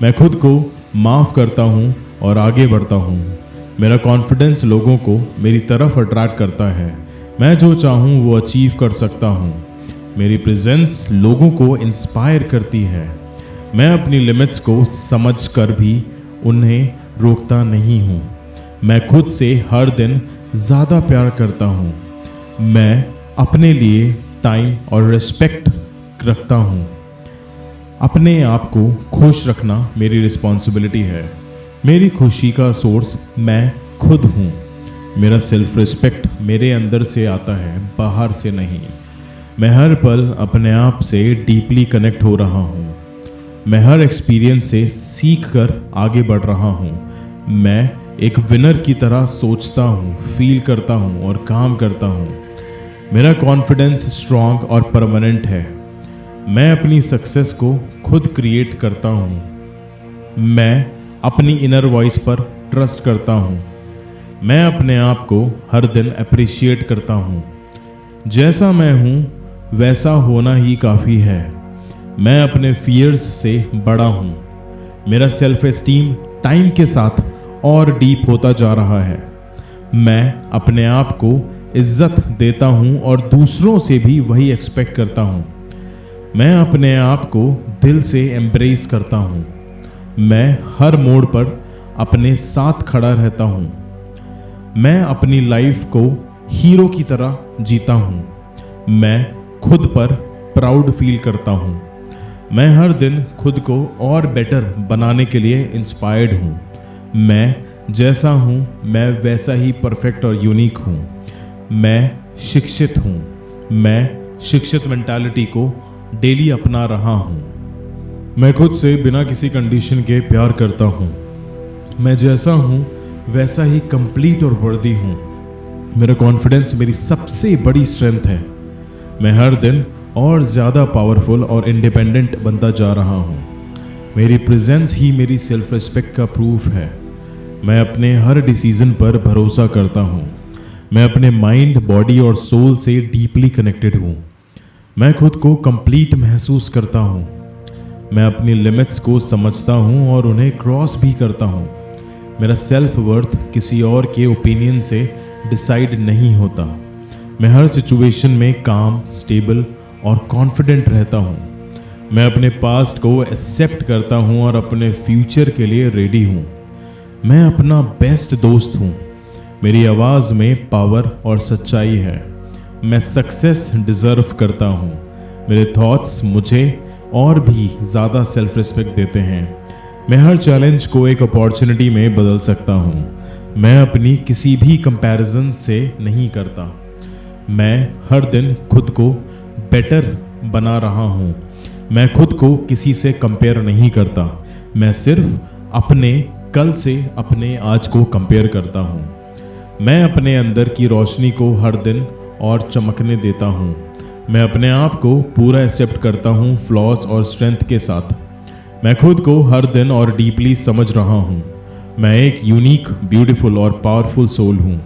मैं खुद को माफ़ करता हूँ और आगे बढ़ता हूँ। मेरा कॉन्फिडेंस लोगों को मेरी तरफ अट्रैक्ट करता है। मैं जो चाहूँ वो अचीव कर सकता हूँ। मेरी प्रेजेंस लोगों को इंस्पायर करती है। मैं अपनी लिमिट्स को समझ कर भी उन्हें रोकता नहीं हूँ। मैं खुद से हर दिन ज़्यादा प्यार करता हूँ। मैं अपने लिए टाइम और रिस्पेक्ट रखता हूँ। अपने आप को खुश रखना मेरी रिस्पॉन्सिबिलिटी है। मेरी खुशी का सोर्स मैं खुद हूँ। मेरा सेल्फ रिस्पेक्ट मेरे अंदर से आता है, बाहर से नहीं। मैं हर पल अपने आप से डीपली कनेक्ट हो रहा हूँ। मैं हर एक्सपीरियंस से सीख कर आगे बढ़ रहा हूँ। मैं एक विनर की तरह सोचता हूँ, फील करता हूँ और काम करता हूँ। मेरा कॉन्फिडेंस स्ट्रॉन्ग और परमानेंट है। मैं अपनी सक्सेस को खुद क्रिएट करता हूँ। मैं अपनी इनर वॉइस पर ट्रस्ट करता हूँ। मैं अपने आप को हर दिन अप्रिशिएट करता हूँ। जैसा मैं हूँ वैसा होना ही काफ़ी है। मैं अपने फियर्स से बड़ा हूँ। मेरा सेल्फ एस्टीम टाइम के साथ और डीप होता जा रहा है। मैं अपने आप को इज्जत देता हूँ और दूसरों से भी वही एक्सपेक्ट करता हूँ। मैं अपने आप को दिल से एम्ब्रेस करता हूँ। मैं हर मोड़ पर अपने साथ खड़ा रहता हूँ। मैं अपनी लाइफ को हीरो की तरह जीता हूँ। मैं खुद पर प्राउड फील करता हूँ। मैं हर दिन खुद को और बेटर बनाने के लिए इंस्पायर्ड हूँ। मैं जैसा हूँ मैं वैसा ही परफेक्ट और यूनिक हूँ। मैं शिक्षित हूँ। मैं शिक्षित मेंटालिटी को डेली अपना रहा हूँ। मैं खुद से बिना किसी कंडीशन के प्यार करता हूँ। मैं जैसा हूँ वैसा ही कंप्लीट और वर्दी हूँ। मेरा कॉन्फिडेंस मेरी सबसे बड़ी स्ट्रेंथ है। मैं हर दिन और ज़्यादा पावरफुल और इंडिपेंडेंट बनता जा रहा हूँ। मेरी प्रेजेंस ही मेरी सेल्फ रिस्पेक्ट का प्रूफ है। मैं अपने हर डिसीजन पर भरोसा करता हूँ। मैं अपने माइंड, बॉडी और सोल से डीपली कनेक्टेड हूँ। मैं खुद को कंप्लीट महसूस करता हूँ। मैं अपनी लिमिट्स को समझता हूँ और उन्हें क्रॉस भी करता हूँ। मेरा सेल्फ वर्थ किसी और के ओपिनियन से डिसाइड नहीं होता। मैं हर सिचुएशन में काम, स्टेबल और कॉन्फिडेंट रहता हूँ। मैं अपने पास्ट को एक्सेप्ट करता हूँ और अपने फ्यूचर के लिए रेडी हूँ। मैं अपना बेस्ट दोस्त हूँ। मेरी आवाज़ में पावर और सच्चाई है। मैं सक्सेस डिज़र्व करता हूँ। मेरे थॉट्स मुझे और भी ज़्यादा सेल्फ रिस्पेक्ट देते हैं। मैं हर चैलेंज को एक अपॉर्चुनिटी में बदल सकता हूँ। मैं अपनी किसी भी कंपैरिजन से नहीं करता। मैं हर दिन खुद को बेटर बना रहा हूँ। मैं खुद को किसी से कंपेयर नहीं करता। मैं सिर्फ अपने कल से अपने आज को कंपेयर करता हूँ। मैं अपने अंदर की रोशनी को हर दिन और चमकने देता हूँ। मैं अपने आप को पूरा एक्सेप्ट करता हूँ, फ्लॉस और स्ट्रेंथ के साथ। मैं खुद को हर दिन और डीपली समझ रहा हूँ। मैं एक यूनिक, ब्यूटीफुल और पावरफुल सोल हूँ।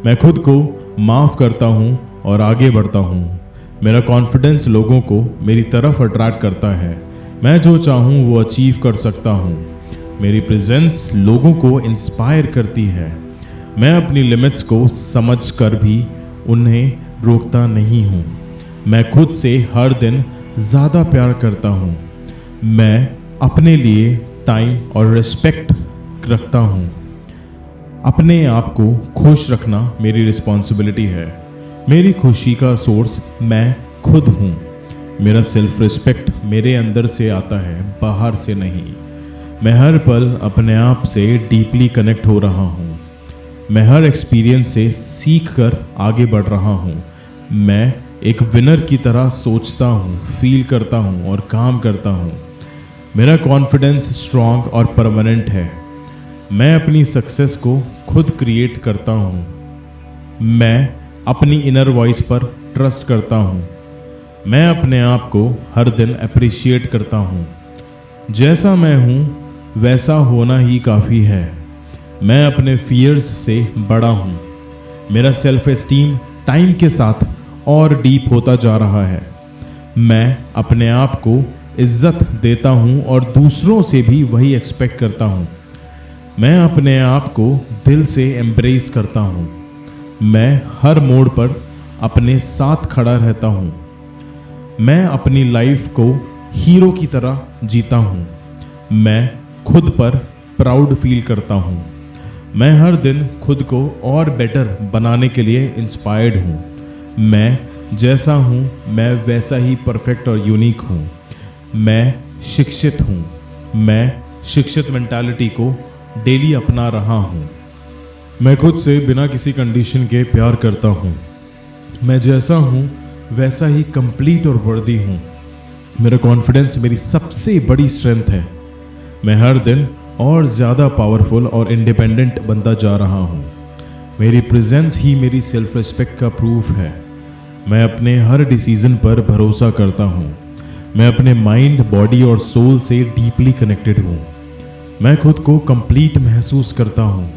मैं खुद को माफ़ करता हूँ और आगे बढ़ता हूँ। मेरा कॉन्फिडेंस लोगों को मेरी तरफ अट्रैक्ट करता है। मैं जो चाहूँ वो अचीव कर सकता हूँ। मेरी प्रेजेंस लोगों को इंस्पायर करती है। मैं अपनी लिमिट्स को समझ कर भी उन्हें रोकता नहीं हूँ। मैं खुद से हर दिन ज़्यादा प्यार करता हूँ। मैं अपने लिए टाइम और रिस्पेक्ट रखता हूँ। अपने आप को खुश रखना मेरी रिस्पॉन्सिबिलिटी है। मेरी खुशी का सोर्स मैं खुद हूँ। मेरा सेल्फ रिस्पेक्ट मेरे अंदर से आता है, बाहर से नहीं। मैं हर पल अपने आप से डीपली कनेक्ट हो रहा हूँ। मैं हर एक्सपीरियंस से सीख कर आगे बढ़ रहा हूँ। मैं एक विनर की तरह सोचता हूँ, फील करता हूँ और काम करता हूँ। मेरा कॉन्फिडेंस स्ट्रॉन्ग और परमानेंट है। मैं अपनी सक्सेस को खुद क्रिएट करता हूँ। मैं अपनी इनर वॉइस पर ट्रस्ट करता हूँ। मैं अपने आप को हर दिन अप्रिशिएट करता हूँ। जैसा मैं हूँ वैसा होना ही काफ़ी है। मैं अपने फियर्स से बड़ा हूँ। मेरा सेल्फ एस्टीम टाइम के साथ और डीप होता जा रहा है। मैं अपने आप को इज्जत देता हूँ और दूसरों से भी वही एक्सपेक्ट करता हूँ। मैं अपने आप को दिल से एम्ब्रेस करता हूँ। मैं हर मोड़ पर अपने साथ खड़ा रहता हूँ। मैं अपनी लाइफ को हीरो की तरह जीता हूँ। मैं खुद पर प्राउड फील करता हूँ। मैं हर दिन खुद को और बेटर बनाने के लिए इंस्पायर्ड हूँ। मैं जैसा हूँ मैं वैसा ही परफेक्ट और यूनिक हूँ। मैं शिक्षित हूँ। मैं शिक्षित मेंटालिटी को डेली अपना रहा हूँ। मैं खुद से बिना किसी कंडीशन के प्यार करता हूँ। मैं जैसा हूँ वैसा ही कंप्लीट और वर्दी हूँ। मेरा कॉन्फिडेंस मेरी सबसे बड़ी स्ट्रेंथ है। मैं हर दिन और ज़्यादा पावरफुल और इंडिपेंडेंट बनता जा रहा हूँ। मेरी प्रेजेंस ही मेरी सेल्फ रिस्पेक्ट का प्रूफ है। मैं अपने हर डिसीजन पर भरोसा करता हूँ। मैं अपने माइंड, बॉडी और सोल से डीपली कनेक्टेड हूँ। मैं खुद को कंप्लीट महसूस करता हूँ।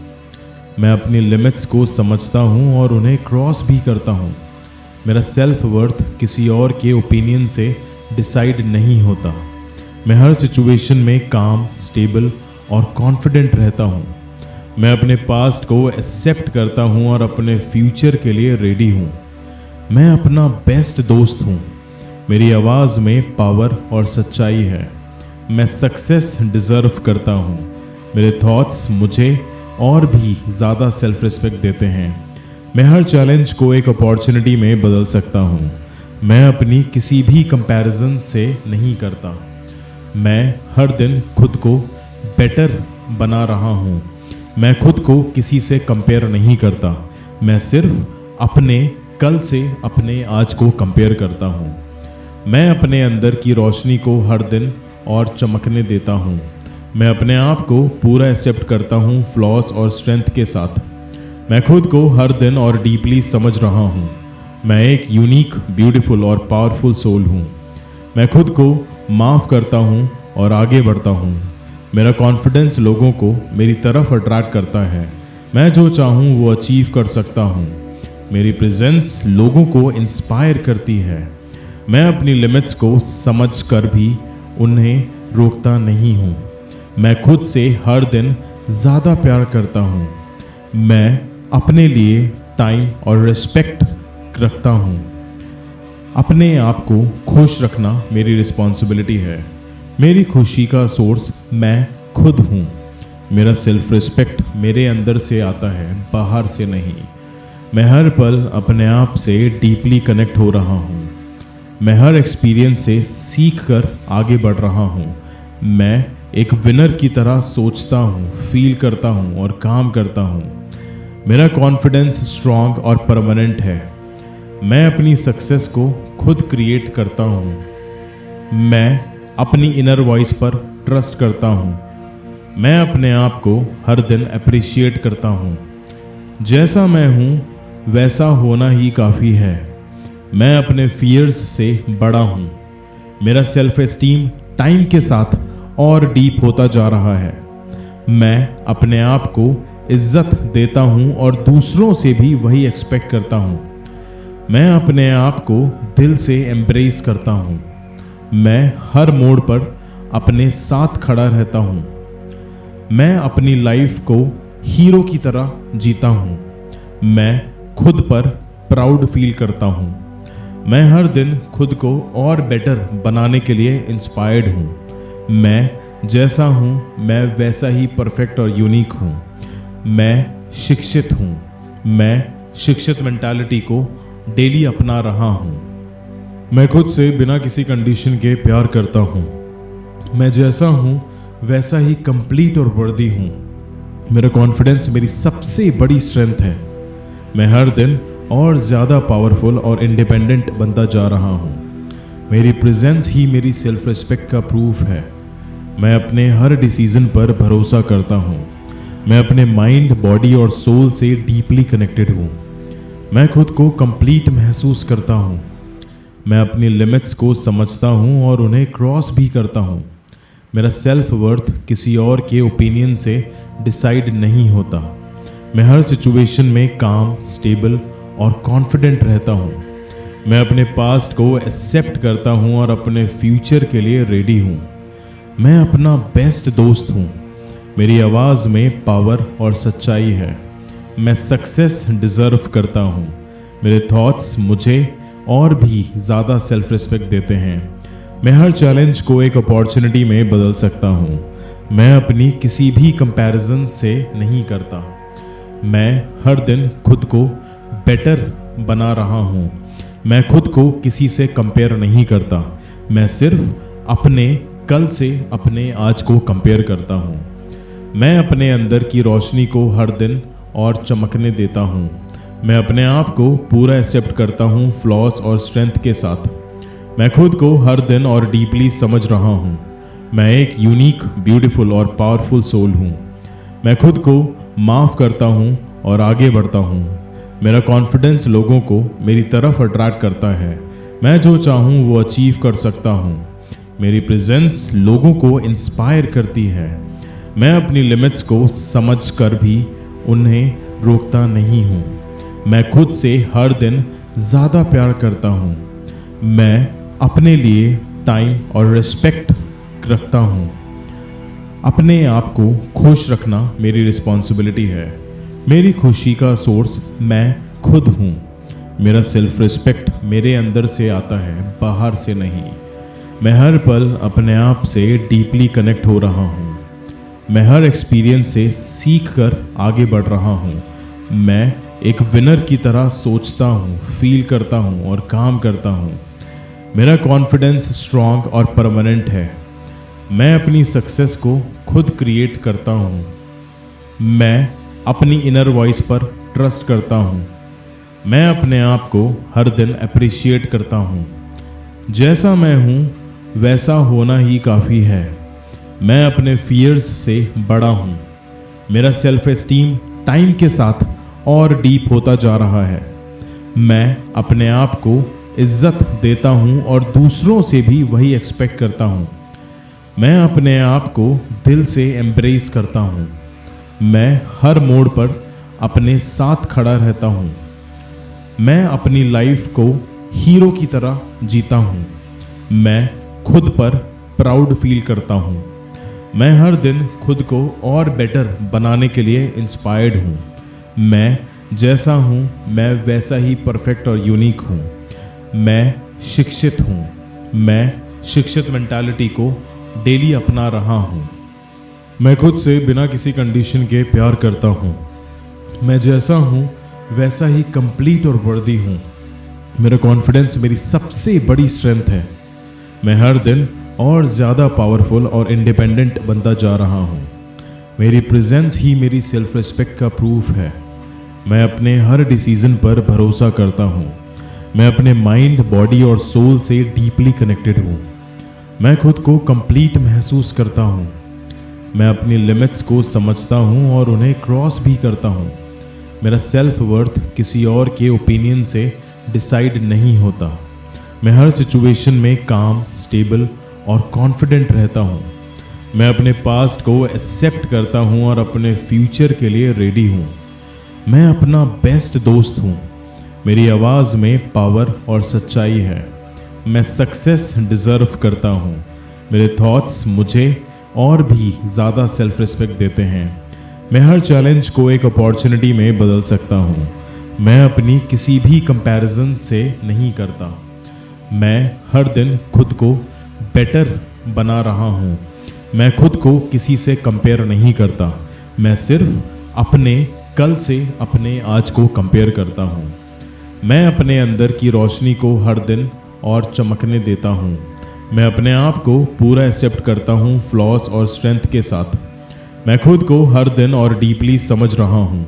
मैं अपनी लिमिट्स को समझता हूँ और उन्हें क्रॉस भी करता हूँ। मेरा सेल्फ वर्थ किसी और के ओपिनियन से डिसाइड नहीं होता। मैं हर सिचुएशन में काम, स्टेबल और कॉन्फिडेंट रहता हूँ। मैं अपने पास्ट को एक्सेप्ट करता हूँ और अपने फ्यूचर के लिए रेडी हूँ। मैं अपना बेस्ट दोस्त हूँ। मेरी आवाज़ में पावर और सच्चाई है। मैं सक्सेस डिज़र्व करता हूँ। मेरे थॉट्स मुझे और भी ज़्यादा सेल्फ रिस्पेक्ट देते हैं। मैं हर चैलेंज को एक अपॉर्चुनिटी में बदल सकता हूँ। मैं अपनी किसी भी कंपैरिजन से नहीं करता। मैं हर दिन खुद को बेटर बना रहा हूँ। मैं खुद को किसी से कंपेयर नहीं करता। मैं सिर्फ अपने कल से अपने आज को कंपेयर करता हूँ। मैं अपने अंदर की रोशनी को हर दिन और चमकने देता हूँ। मैं अपने आप को पूरा एक्सेप्ट करता हूँ, फ्लॉस और स्ट्रेंथ के साथ। मैं खुद को हर दिन और डीपली समझ रहा हूँ। मैं एक यूनिक, ब्यूटीफुल और पावरफुल सोल हूँ। मैं खुद को माफ़ करता हूँ और आगे बढ़ता हूँ। मेरा कॉन्फिडेंस लोगों को मेरी तरफ अट्रैक्ट करता है। मैं जो चाहूँ वो अचीव कर सकता हूँ। मेरी प्रेजेंस लोगों को इंस्पायर करती है। मैं अपनी लिमिट्स को समझ कर भी उन्हें रोकता नहीं हूँ। मैं खुद से हर दिन ज़्यादा प्यार करता हूँ। मैं अपने लिए टाइम और रिस्पेक्ट रखता हूँ। अपने आप को खुश रखना मेरी रिस्पॉन्सिबिलिटी है। मेरी खुशी का सोर्स मैं खुद हूँ। मेरा सेल्फ रिस्पेक्ट मेरे अंदर से आता है, बाहर से नहीं। मैं हर पल अपने आप से डीपली कनेक्ट हो रहा हूँ। मैं हर एक्सपीरियंस से सीख कर आगे बढ़ रहा हूँ। मैं एक विनर की तरह सोचता हूँ, फील करता हूँ और काम करता हूँ। मेरा कॉन्फिडेंस स्ट्रॉन्ग और परमानेंट है। मैं अपनी सक्सेस को खुद क्रिएट करता हूँ। मैं अपनी इनर वॉइस पर ट्रस्ट करता हूँ। मैं अपने आप को हर दिन अप्रिशिएट करता हूँ। जैसा मैं हूँ वैसा होना ही काफ़ी है। मैं अपने फियर्स से बड़ा हूँ। मेरा सेल्फ एस्टीम टाइम के साथ और डीप होता जा रहा है। मैं अपने आप को इज्जत देता हूँ और दूसरों से भी वही एक्सपेक्ट करता हूँ। मैं अपने आप को दिल से एम्ब्रेस करता हूँ। मैं हर मोड़ पर अपने साथ खड़ा रहता हूँ। मैं अपनी लाइफ को हीरो की तरह जीता हूँ। मैं खुद पर प्राउड फील करता हूँ। मैं हर दिन खुद को और बेटर बनाने के लिए इंस्पायर्ड हूँ। मैं जैसा हूँ मैं वैसा ही परफेक्ट और यूनिक हूँ। मैं शिक्षित हूँ। मैं शिक्षित मेंटालिटी को डेली अपना रहा हूँ। मैं खुद से बिना किसी कंडीशन के प्यार करता हूँ। मैं जैसा हूँ वैसा ही कंप्लीट और वर्दी हूँ। मेरा कॉन्फिडेंस मेरी सबसे बड़ी स्ट्रेंथ है। मैं हर दिन और ज़्यादा पावरफुल और इंडिपेंडेंट बनता जा रहा हूँ। मेरी प्रेजेंस ही मेरी सेल्फ रिस्पेक्ट का प्रूफ है। मैं अपने हर डिसीजन पर भरोसा करता हूँ। मैं अपने माइंड, बॉडी और सोल से डीपली कनेक्टेड हूँ। मैं खुद को कंप्लीट महसूस करता हूँ। मैं अपनी लिमिट्स को समझता हूँ और उन्हें क्रॉस भी करता हूँ। मेरा सेल्फ वर्थ किसी और के ओपिनियन से डिसाइड नहीं होता। मैं हर सिचुएशन में काम, स्टेबल और कॉन्फिडेंट रहता हूँ। मैं अपने पास्ट को एक्सेप्ट करता हूँ और अपने फ्यूचर के लिए रेडी हूँ। मैं अपना बेस्ट दोस्त हूँ। मेरी आवाज़ में पावर और सच्चाई है। मैं सक्सेस डिज़र्व करता हूँ। मेरे थॉट्स मुझे और भी ज़्यादा सेल्फ रिस्पेक्ट देते हैं। मैं हर चैलेंज को एक अपॉर्चुनिटी में बदल सकता हूँ। मैं अपनी किसी भी कंपैरिजन से नहीं करता। मैं हर दिन खुद को बेटर बना रहा हूँ। मैं खुद को किसी से कंपेयर नहीं करता। मैं सिर्फ अपने कल से अपने आज को कंपेयर करता हूँ। मैं अपने अंदर की रोशनी को हर दिन और चमकने देता हूँ। मैं अपने आप को पूरा एक्सेप्ट करता हूँ, फ्लॉस और स्ट्रेंथ के साथ। मैं खुद को हर दिन और डीपली समझ रहा हूँ। मैं एक यूनिक, ब्यूटीफुल और पावरफुल सोल हूँ। मैं खुद को माफ़ करता हूँ और आगे बढ़ता हूँ। मेरा कॉन्फिडेंस लोगों को मेरी तरफ अट्रैक्ट करता है। मैं जो चाहूँ वो अचीव कर सकता हूँ। मेरी प्रेजेंस लोगों को इंस्पायर करती है। मैं अपनी लिमिट्स को समझ कर भी उन्हें रोकता नहीं हूँ। मैं खुद से हर दिन ज़्यादा प्यार करता हूँ। मैं अपने लिए टाइम और रिस्पेक्ट रखता हूँ। अपने आप को खुश रखना मेरी रिस्पॉन्सिबिलिटी है। मेरी खुशी का सोर्स मैं खुद हूँ। मेरा सेल्फ रिस्पेक्ट मेरे अंदर से आता है, बाहर से नहीं। मैं हर पल अपने आप से डीपली कनेक्ट हो रहा हूँ। मैं हर एक्सपीरियंस से सीख कर आगे बढ़ रहा हूँ। मैं एक विनर की तरह सोचता हूँ, फील करता हूँ और काम करता हूँ। मेरा कॉन्फिडेंस स्ट्रॉन्ग और परमानेंट है। मैं अपनी सक्सेस को खुद क्रिएट करता हूँ। मैं अपनी इनर वॉइस पर ट्रस्ट करता हूँ। मैं अपने आप को हर दिन अप्रिशिएट करता हूँ। जैसा मैं हूँ वैसा होना ही काफ़ी है। मैं अपने फियर्स से बड़ा हूँ। मेरा सेल्फ एस्टीम टाइम के साथ और डीप होता जा रहा है। मैं अपने आप को इज्जत देता हूँ और दूसरों से भी वही एक्सपेक्ट करता हूँ। मैं अपने आप को दिल से एम्ब्रेस करता हूँ। मैं हर मोड़ पर अपने साथ खड़ा रहता हूँ। मैं अपनी लाइफ को हीरो की तरह जीता हूँ। मैं खुद पर प्राउड फील करता हूँ। मैं हर दिन खुद को और बेटर बनाने के लिए इंस्पायर्ड हूँ। मैं जैसा हूँ मैं वैसा ही परफेक्ट और यूनिक हूँ। मैं शिक्षित हूँ। मैं शिक्षित मेंटालिटी को डेली अपना रहा हूँ। मैं खुद से बिना किसी कंडीशन के प्यार करता हूँ। मैं जैसा हूँ वैसा ही कंप्लीट और वर्दी हूँ। मेरा कॉन्फिडेंस मेरी सबसे बड़ी स्ट्रेंथ है। मैं हर दिन और ज़्यादा पावरफुल और इंडिपेंडेंट बनता जा रहा हूँ। मेरी प्रेजेंस ही मेरी सेल्फ रिस्पेक्ट का प्रूफ है। मैं अपने हर डिसीजन पर भरोसा करता हूँ। मैं अपने माइंड, बॉडी और सोल से डीपली कनेक्टेड हूँ। मैं खुद को कंप्लीट महसूस करता हूँ। मैं अपनी लिमिट्स को समझता हूँ और उन्हें क्रॉस भी करता हूँ। मेरा सेल्फ वर्थ किसी और के ओपिनियन से डिसाइड नहीं होता। मैं हर सिचुएशन में काम, स्टेबल और कॉन्फिडेंट रहता हूँ। मैं अपने पास्ट को एक्सेप्ट करता हूँ और अपने फ्यूचर के लिए रेडी हूँ। मैं अपना बेस्ट दोस्त हूँ। मेरी आवाज़ में पावर और सच्चाई है। मैं सक्सेस डिज़र्व करता हूँ। मेरे थॉट्स मुझे और भी ज़्यादा सेल्फ रिस्पेक्ट देते हैं। मैं हर चैलेंज को एक अपॉर्चुनिटी में बदल सकता हूँ। मैं अपनी किसी भी कंपैरिजन से नहीं करता। मैं हर दिन खुद को बेटर बना रहा हूँ। मैं खुद को किसी से कंपेयर नहीं करता। मैं सिर्फ अपने कल से अपने आज को कंपेयर करता हूँ। मैं अपने अंदर की रोशनी को हर दिन और चमकने देता हूँ। मैं अपने आप को पूरा एक्सेप्ट करता हूँ, फ्लॉस और स्ट्रेंथ के साथ। मैं खुद को हर दिन और डीपली समझ रहा हूँ।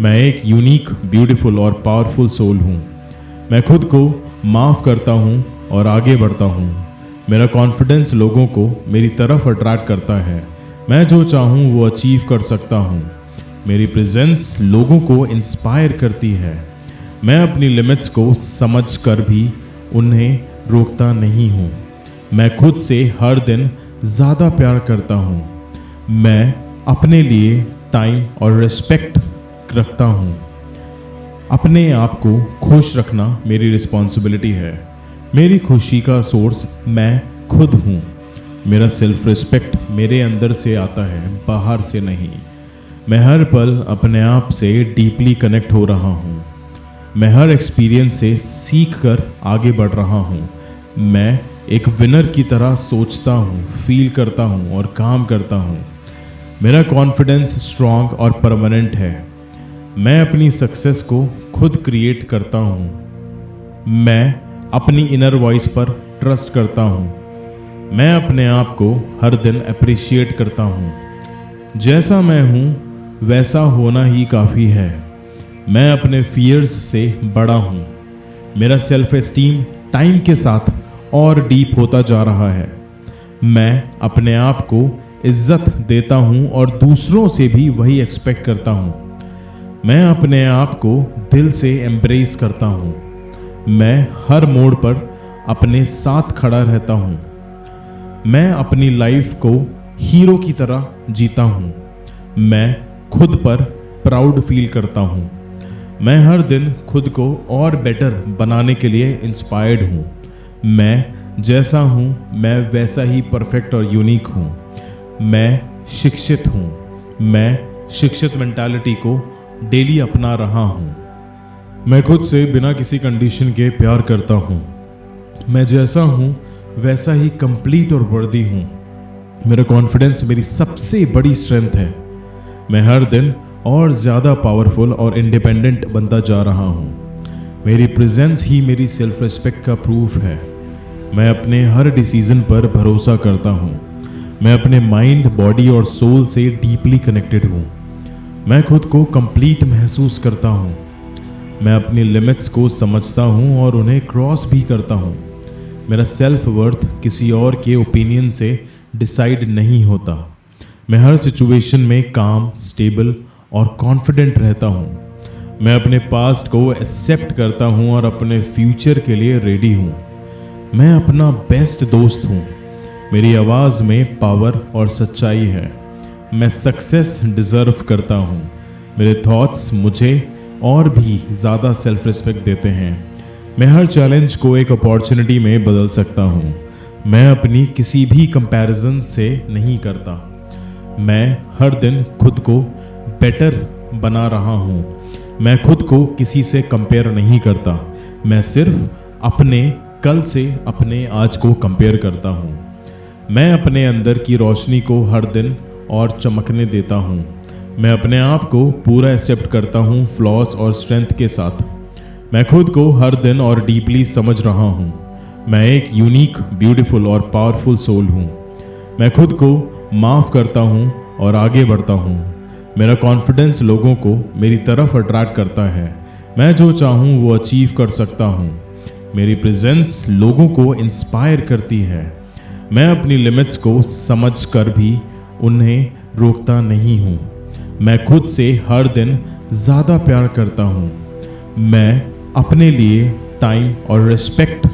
मैं एक यूनिक, ब्यूटीफुल और पावरफुल सोल हूँ। मैं खुद को माफ़ करता हूँ और आगे बढ़ता हूँ। मेरा कॉन्फिडेंस लोगों को मेरी तरफ अट्रैक्ट करता है। मैं जो चाहूँ वो अचीव कर सकता हूँ। मेरी प्रेजेंस लोगों को इंस्पायर करती है। मैं अपनी लिमिट्स को समझ कर भी उन्हें रोकता नहीं हूँ। मैं खुद से हर दिन ज़्यादा प्यार करता हूँ। मैं अपने लिए टाइम और रिस्पेक्ट रखता हूँ। अपने आप को खुश रखना मेरी रिस्पॉन्सिबिलिटी है। मेरी खुशी का सोर्स मैं खुद हूँ। मेरा सेल्फ रिस्पेक्ट मेरे अंदर से आता है, बाहर से नहीं। मैं हर पल अपने आप से डीपली कनेक्ट हो रहा हूँ। मैं हर एक्सपीरियंस से सीख कर आगे बढ़ रहा हूँ। मैं एक विनर की तरह सोचता हूँ, फील करता हूँ और काम करता हूँ। मेरा कॉन्फिडेंस स्ट्रॉन्ग और परमानेंट है। मैं अपनी सक्सेस को खुद क्रिएट करता हूँ। मैं अपनी इनर वॉइस पर ट्रस्ट करता हूँ। मैं अपने आप को हर दिन अप्रिशिएट करता हूँ। जैसा मैं हूँ वैसा होना ही काफ़ी है। मैं अपने फियर्स से बड़ा हूँ। मेरा सेल्फ एस्टीम टाइम के साथ और डीप होता जा रहा है। मैं अपने आप को इज्जत देता हूँ और दूसरों से भी वही एक्सपेक्ट करता हूँ। मैं अपने आप को दिल से एम्ब्रेस करता हूँ। मैं हर मोड़ पर अपने साथ खड़ा रहता हूँ। मैं अपनी लाइफ को हीरो की तरह जीता हूँ। मैं खुद पर प्राउड फील करता हूँ। मैं हर दिन खुद को और बेटर बनाने के लिए इंस्पायर्ड हूँ। मैं जैसा हूँ मैं वैसा ही परफेक्ट और यूनिक हूँ। मैं शिक्षित हूँ। मैं शिक्षित मेंटालिटी को डेली अपना रहा हूँ। मैं खुद से बिना किसी कंडीशन के प्यार करता हूँ। मैं जैसा हूँ वैसा ही कंप्लीट और वर्दी हूँ। मेरा कॉन्फिडेंस मेरी सबसे बड़ी स्ट्रेंथ है। मैं हर दिन और ज़्यादा पावरफुल और इंडिपेंडेंट बनता जा रहा हूँ। मेरी प्रेजेंस ही मेरी सेल्फ रिस्पेक्ट का प्रूफ है। मैं अपने हर डिसीजन पर भरोसा करता हूँ। मैं अपने माइंड, बॉडी और सोल से डीपली कनेक्टेड हूँ। मैं खुद को कंप्लीट महसूस करता हूँ। मैं अपनी लिमिट्स को समझता हूँ और उन्हें क्रॉस भी करता हूँ। मेरा सेल्फ वर्थ किसी और के ओपिनियन से डिसाइड नहीं होता। मैं हर सिचुएशन में काम, स्टेबल और कॉन्फिडेंट रहता हूँ। मैं अपने पास्ट को एक्सेप्ट करता हूँ और अपने फ्यूचर के लिए रेडी हूँ। मैं अपना बेस्ट दोस्त हूँ। मेरी आवाज़ में पावर और सच्चाई है। मैं सक्सेस डिज़र्व करता हूँ। मेरे थॉट्स मुझे और भी ज़्यादा सेल्फ रिस्पेक्ट देते हैं। मैं हर चैलेंज को एक अपॉर्चुनिटी में बदल सकता हूँ। मैं अपनी किसी भी कंपैरिजन से नहीं करता। मैं हर दिन खुद को बेटर बना रहा हूँ। मैं खुद को किसी से कंपेयर नहीं करता। मैं सिर्फ अपने कल से अपने आज को कंपेयर करता हूँ। मैं अपने अंदर की रोशनी को हर दिन और चमकने देता हूँ। मैं अपने आप को पूरा एक्सेप्ट करता हूँ, फ्लॉस और स्ट्रेंथ के साथ। मैं खुद को हर दिन और डीपली समझ रहा हूँ। मैं एक यूनिक, ब्यूटीफुल और पावरफुल सोल हूँ। मैं खुद को माफ़ करता हूँ और आगे बढ़ता हूँ। मेरा कॉन्फिडेंस लोगों को मेरी तरफ अट्रैक्ट करता है। मैं जो चाहूँ वो अचीव कर सकता हूँ। मेरी प्रेजेंस लोगों को इंस्पायर करती है। मैं अपनी लिमिट्स को समझकर भी उन्हें रोकता नहीं हूँ। मैं खुद से हर दिन ज़्यादा प्यार करता हूँ। मैं अपने लिए टाइम और रिस्पेक्ट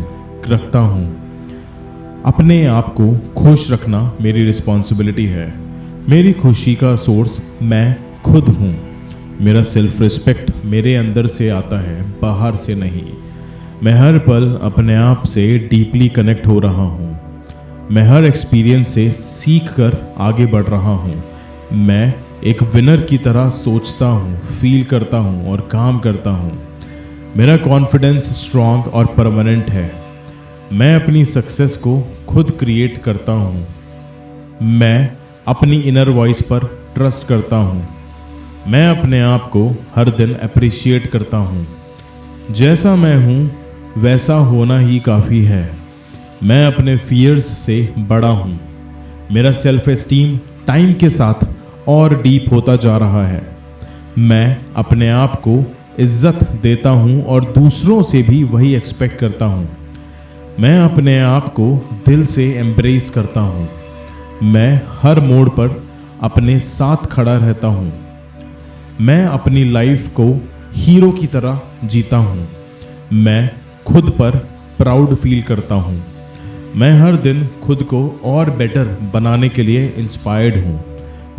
रखता हूँ। अपने आप को खुश रखना मेरी रिस्पॉन्सिबिलिटी है। मेरी खुशी का सोर्स मैं खुद हूँ। मेरा सेल्फ रिस्पेक्ट मेरे अंदर से आता है, बाहर से नहीं। मैं हर पल अपने आप से डीपली कनेक्ट हो रहा हूँ। मैं हर एक्सपीरियंस से सीख कर आगे बढ़ रहा हूँ। मैं एक विनर की तरह सोचता हूँ, फील करता हूँ और काम करता हूँ। मेरा कॉन्फिडेंस स्ट्रांग और परमानेंट है। मैं अपनी सक्सेस को खुद क्रिएट करता हूँ। मैं अपनी इनर वॉइस पर ट्रस्ट करता हूँ। मैं अपने आप को हर दिन अप्रिशिएट करता हूँ। जैसा मैं हूँ वैसा होना ही काफ़ी है। मैं अपने फियर्स से बड़ा हूँ। मेरा सेल्फ एस्टीम टाइम के साथ और डीप होता जा रहा है। मैं अपने आप को इज्जत देता हूँ और दूसरों से भी वही एक्सपेक्ट करता हूँ। मैं अपने आप को दिल से एम्ब्रेस करता हूँ। मैं हर मोड़ पर अपने साथ खड़ा रहता हूँ। मैं अपनी लाइफ को हीरो की तरह जीता हूँ। मैं खुद पर प्राउड फील करता हूँ। मैं हर दिन खुद को और बेटर बनाने के लिए इंस्पायर्ड हूँ।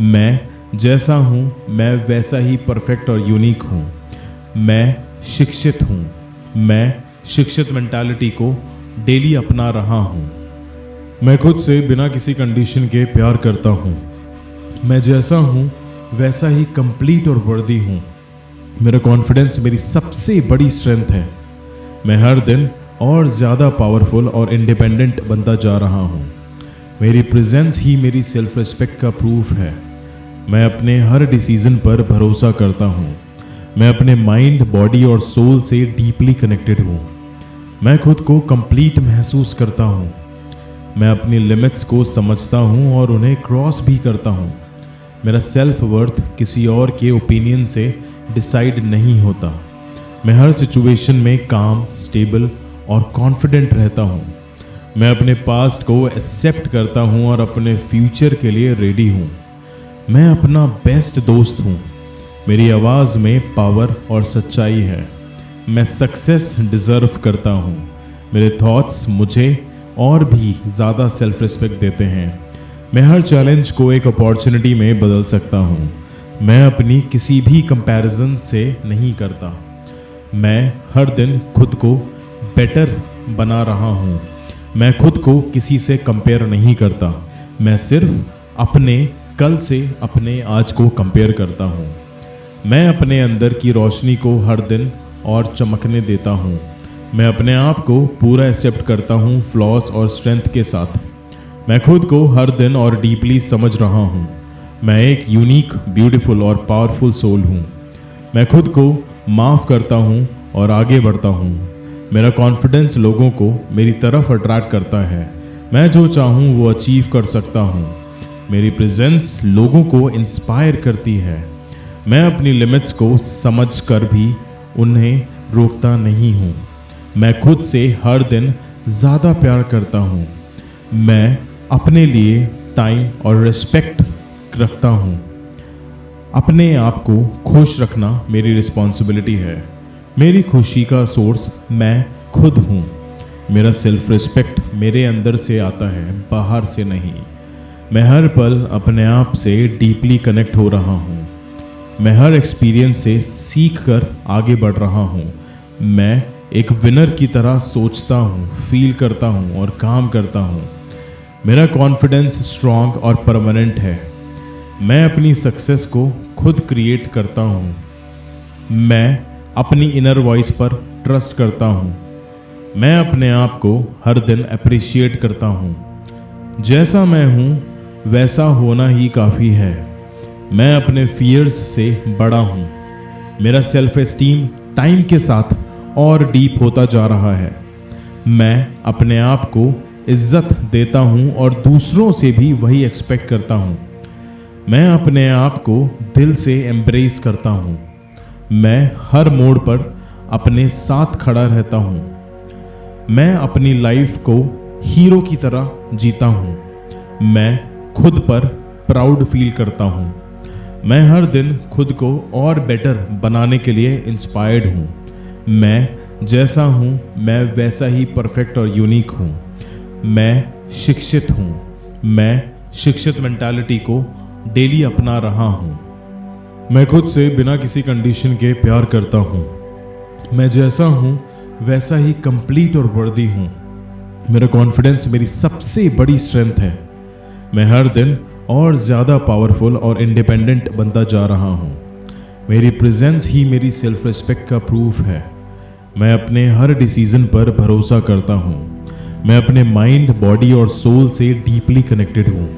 मैं जैसा हूँ मैं वैसा ही परफेक्ट और यूनिक हूँ। मैं शिक्षित हूँ। मैं शिक्षित मेंटालिटी को डेली अपना रहा हूँ। मैं खुद से बिना किसी कंडीशन के प्यार करता हूँ। मैं जैसा हूँ वैसा ही कंप्लीट और वर्दी हूँ। मेरा कॉन्फिडेंस मेरी सबसे बड़ी स्ट्रेंथ है। मैं हर दिन और ज़्यादा पावरफुल और इंडिपेंडेंट बनता जा रहा हूँ। मेरी प्रेजेंस ही मेरी सेल्फ रिस्पेक्ट का प्रूफ है। मैं अपने हर डिसीजन पर भरोसा करता हूँ। मैं अपने माइंड, बॉडी और सोल से डीपली कनेक्टेड हूँ। मैं खुद को कंप्लीट महसूस करता हूँ। मैं अपनी लिमिट्स को समझता हूँ और उन्हें क्रॉस भी करता हूँ। मेरा सेल्फ वर्थ किसी और के ओपिनियन से डिसाइड नहीं होता। मैं हर सिचुएशन में काम, स्टेबल और कॉन्फिडेंट रहता हूँ। मैं अपने पास्ट को एक्सेप्ट करता हूँ और अपने फ्यूचर के लिए रेडी हूँ। मैं अपना बेस्ट दोस्त हूँ। मेरी आवाज़ में पावर और सच्चाई है। मैं सक्सेस डिज़र्व करता हूँ। मेरे थॉट्स मुझे और भी ज़्यादा सेल्फ रिस्पेक्ट देते हैं। मैं हर चैलेंज को एक अपॉर्चुनिटी में बदल सकता हूँ। मैं अपनी किसी भी कंपैरिजन से नहीं करता। मैं हर दिन खुद को बेटर बना रहा हूँ। मैं खुद को किसी से कंपेयर नहीं करता। मैं सिर्फ अपने कल से अपने आज को कंपेयर करता हूँ। मैं अपने अंदर की रोशनी को हर दिन और चमकने देता हूँ। मैं अपने आप को पूरा एक्सेप्ट करता हूँ, फ्लॉस और स्ट्रेंथ के साथ। मैं खुद को हर दिन और डीपली समझ रहा हूँ। मैं एक यूनिक, ब्यूटीफुल और पावरफुल सोल हूँ। मैं खुद को माफ़ करता हूँ और आगे बढ़ता हूँ। मेरा कॉन्फिडेंस लोगों को मेरी तरफ अट्रैक्ट करता है। मैं जो चाहूँ वो अचीव कर सकता हूँ। मेरी प्रेजेंस लोगों को इंस्पायर करती है। मैं अपनी लिमिट्स को समझ कर भी उन्हें रोकता नहीं हूँ। मैं खुद से हर दिन ज़्यादा प्यार करता हूँ। मैं अपने लिए टाइम और रिस्पेक्ट रखता हूँ। अपने आप को खुश रखना मेरी रिस्पॉन्सिबिलिटी है। मेरी खुशी का सोर्स मैं खुद हूँ। मेरा सेल्फ रिस्पेक्ट मेरे अंदर से आता है, बाहर से नहीं। मैं हर पल अपने आप से डीपली कनेक्ट हो रहा हूँ। मैं हर एक्सपीरियंस से सीख कर आगे बढ़ रहा हूँ। मैं एक विनर की तरह सोचता हूँ, फील करता हूँ और काम करता हूँ। मेरा कॉन्फिडेंस स्ट्रांग और परमानेंट है। मैं अपनी सक्सेस को खुद क्रिएट करता हूँ। मैं अपनी इनर वॉइस पर ट्रस्ट करता हूँ। मैं अपने आप को हर दिन अप्रिशिएट करता हूँ। जैसा मैं हूँ वैसा होना ही काफ़ी है। मैं अपने फियर्स से बड़ा हूँ। मेरा सेल्फ एस्टीम टाइम के साथ और डीप होता जा रहा है। मैं अपने आप को इज्जत देता हूँ और दूसरों से भी वही एक्सपेक्ट करता हूँ। मैं अपने आप को दिल से एम्ब्रेस करता हूँ। मैं हर मोड़ पर अपने साथ खड़ा रहता हूँ। मैं अपनी लाइफ को हीरो की तरह जीता हूँ। मैं खुद पर प्राउड फील करता हूँ। मैं हर दिन खुद को और बेटर बनाने के लिए इंस्पायर्ड हूँ। मैं जैसा हूँ मैं वैसा ही परफेक्ट और यूनिक हूँ। मैं शिक्षित हूँ। मैं शिक्षित मेंटालिटी को डेली अपना रहा हूँ। मैं खुद से बिना किसी कंडीशन के प्यार करता हूँ। मैं जैसा हूँ वैसा ही कंप्लीट और वर्दी हूँ। मेरा कॉन्फिडेंस मेरी सबसे बड़ी स्ट्रेंथ है। मैं हर दिन और ज़्यादा पावरफुल और इंडिपेंडेंट बनता जा रहा हूँ। मेरी प्रेजेंस ही मेरी सेल्फ रिस्पेक्ट का प्रूफ है। मैं अपने हर डिसीजन पर भरोसा करता हूँ। मैं अपने माइंड, बॉडी और सोल से डीपली कनेक्टेड हूँ।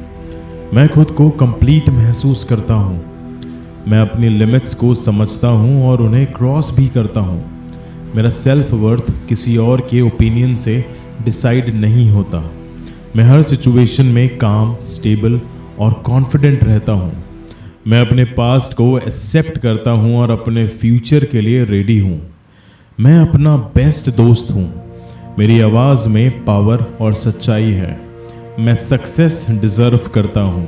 मैं खुद को कंप्लीट महसूस करता हूँ। मैं अपनी लिमिट्स को समझता हूँ और उन्हें क्रॉस भी करता हूँ। मेरा सेल्फ वर्थ किसी और के ओपिनियन से डिसाइड नहीं होता। मैं हर सिचुएशन में काम, स्टेबल और कॉन्फिडेंट रहता हूँ। मैं अपने पास्ट को एक्सेप्ट करता हूँ और अपने फ्यूचर के लिए रेडी हूँ। मैं अपना बेस्ट दोस्त हूँ। मेरी आवाज़ में पावर और सच्चाई है। मैं सक्सेस डिज़र्व करता हूँ।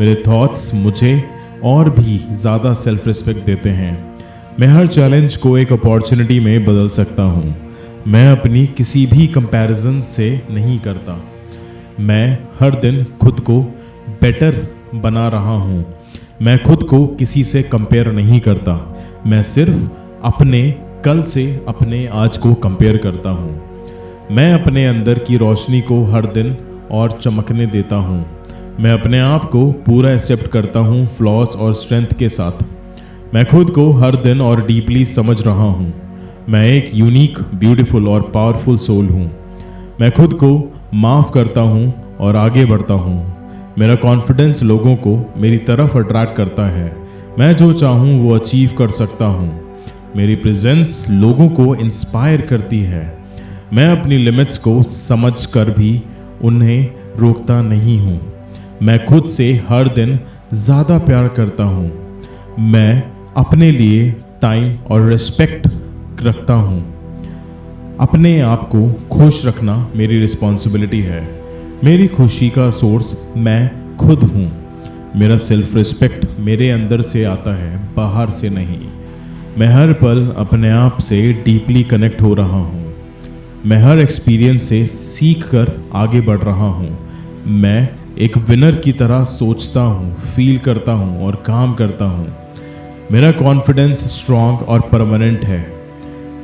मेरे थॉट्स मुझे और भी ज़्यादा सेल्फ रिस्पेक्ट देते हैं। मैं हर चैलेंज को एक अपॉर्चुनिटी में बदल सकता हूँ। मैं अपनी किसी भी कंपैरिजन से नहीं करता। मैं हर दिन खुद को बेटर बना रहा हूँ। मैं खुद को किसी से कंपेयर नहीं करता। मैं सिर्फ अपने कल से अपने आज को कंपेयर करता हूँ। मैं अपने अंदर की रोशनी को हर दिन और चमकने देता हूँ। मैं अपने आप को पूरा एक्सेप्ट करता हूँ, फ्लॉस और स्ट्रेंथ के साथ। मैं खुद को हर दिन और डीपली समझ रहा हूँ। मैं एक यूनिक, ब्यूटीफुल और पावरफुल सोल हूँ। मैं खुद को माफ़ करता हूँ और आगे बढ़ता हूँ। मेरा कॉन्फिडेंस लोगों को मेरी तरफ अट्रैक्ट करता है। मैं जो चाहूँ वो अचीव कर सकता हूँ। मेरी प्रेजेंस लोगों को इंस्पायर करती है। मैं अपनी लिमिट्स को समझ कर भी उन्हें रोकता नहीं हूँ। मैं खुद से हर दिन ज़्यादा प्यार करता हूँ। मैं अपने लिए टाइम और रिस्पेक्ट रखता हूँ। अपने आप को खुश रखना मेरी रिस्पॉन्सिबिलिटी है। मेरी खुशी का सोर्स मैं खुद हूँ। मेरा सेल्फ रिस्पेक्ट मेरे अंदर से आता है, बाहर से नहीं। मैं हर पल अपने आप से डीपली कनेक्ट हो रहा हूँ। मैं हर एक्सपीरियंस से सीख कर आगे बढ़ रहा हूँ। मैं एक विनर की तरह सोचता हूँ, फील करता हूँ और काम करता हूँ। मेरा कॉन्फिडेंस स्ट्रॉन्ग और परमानेंट है।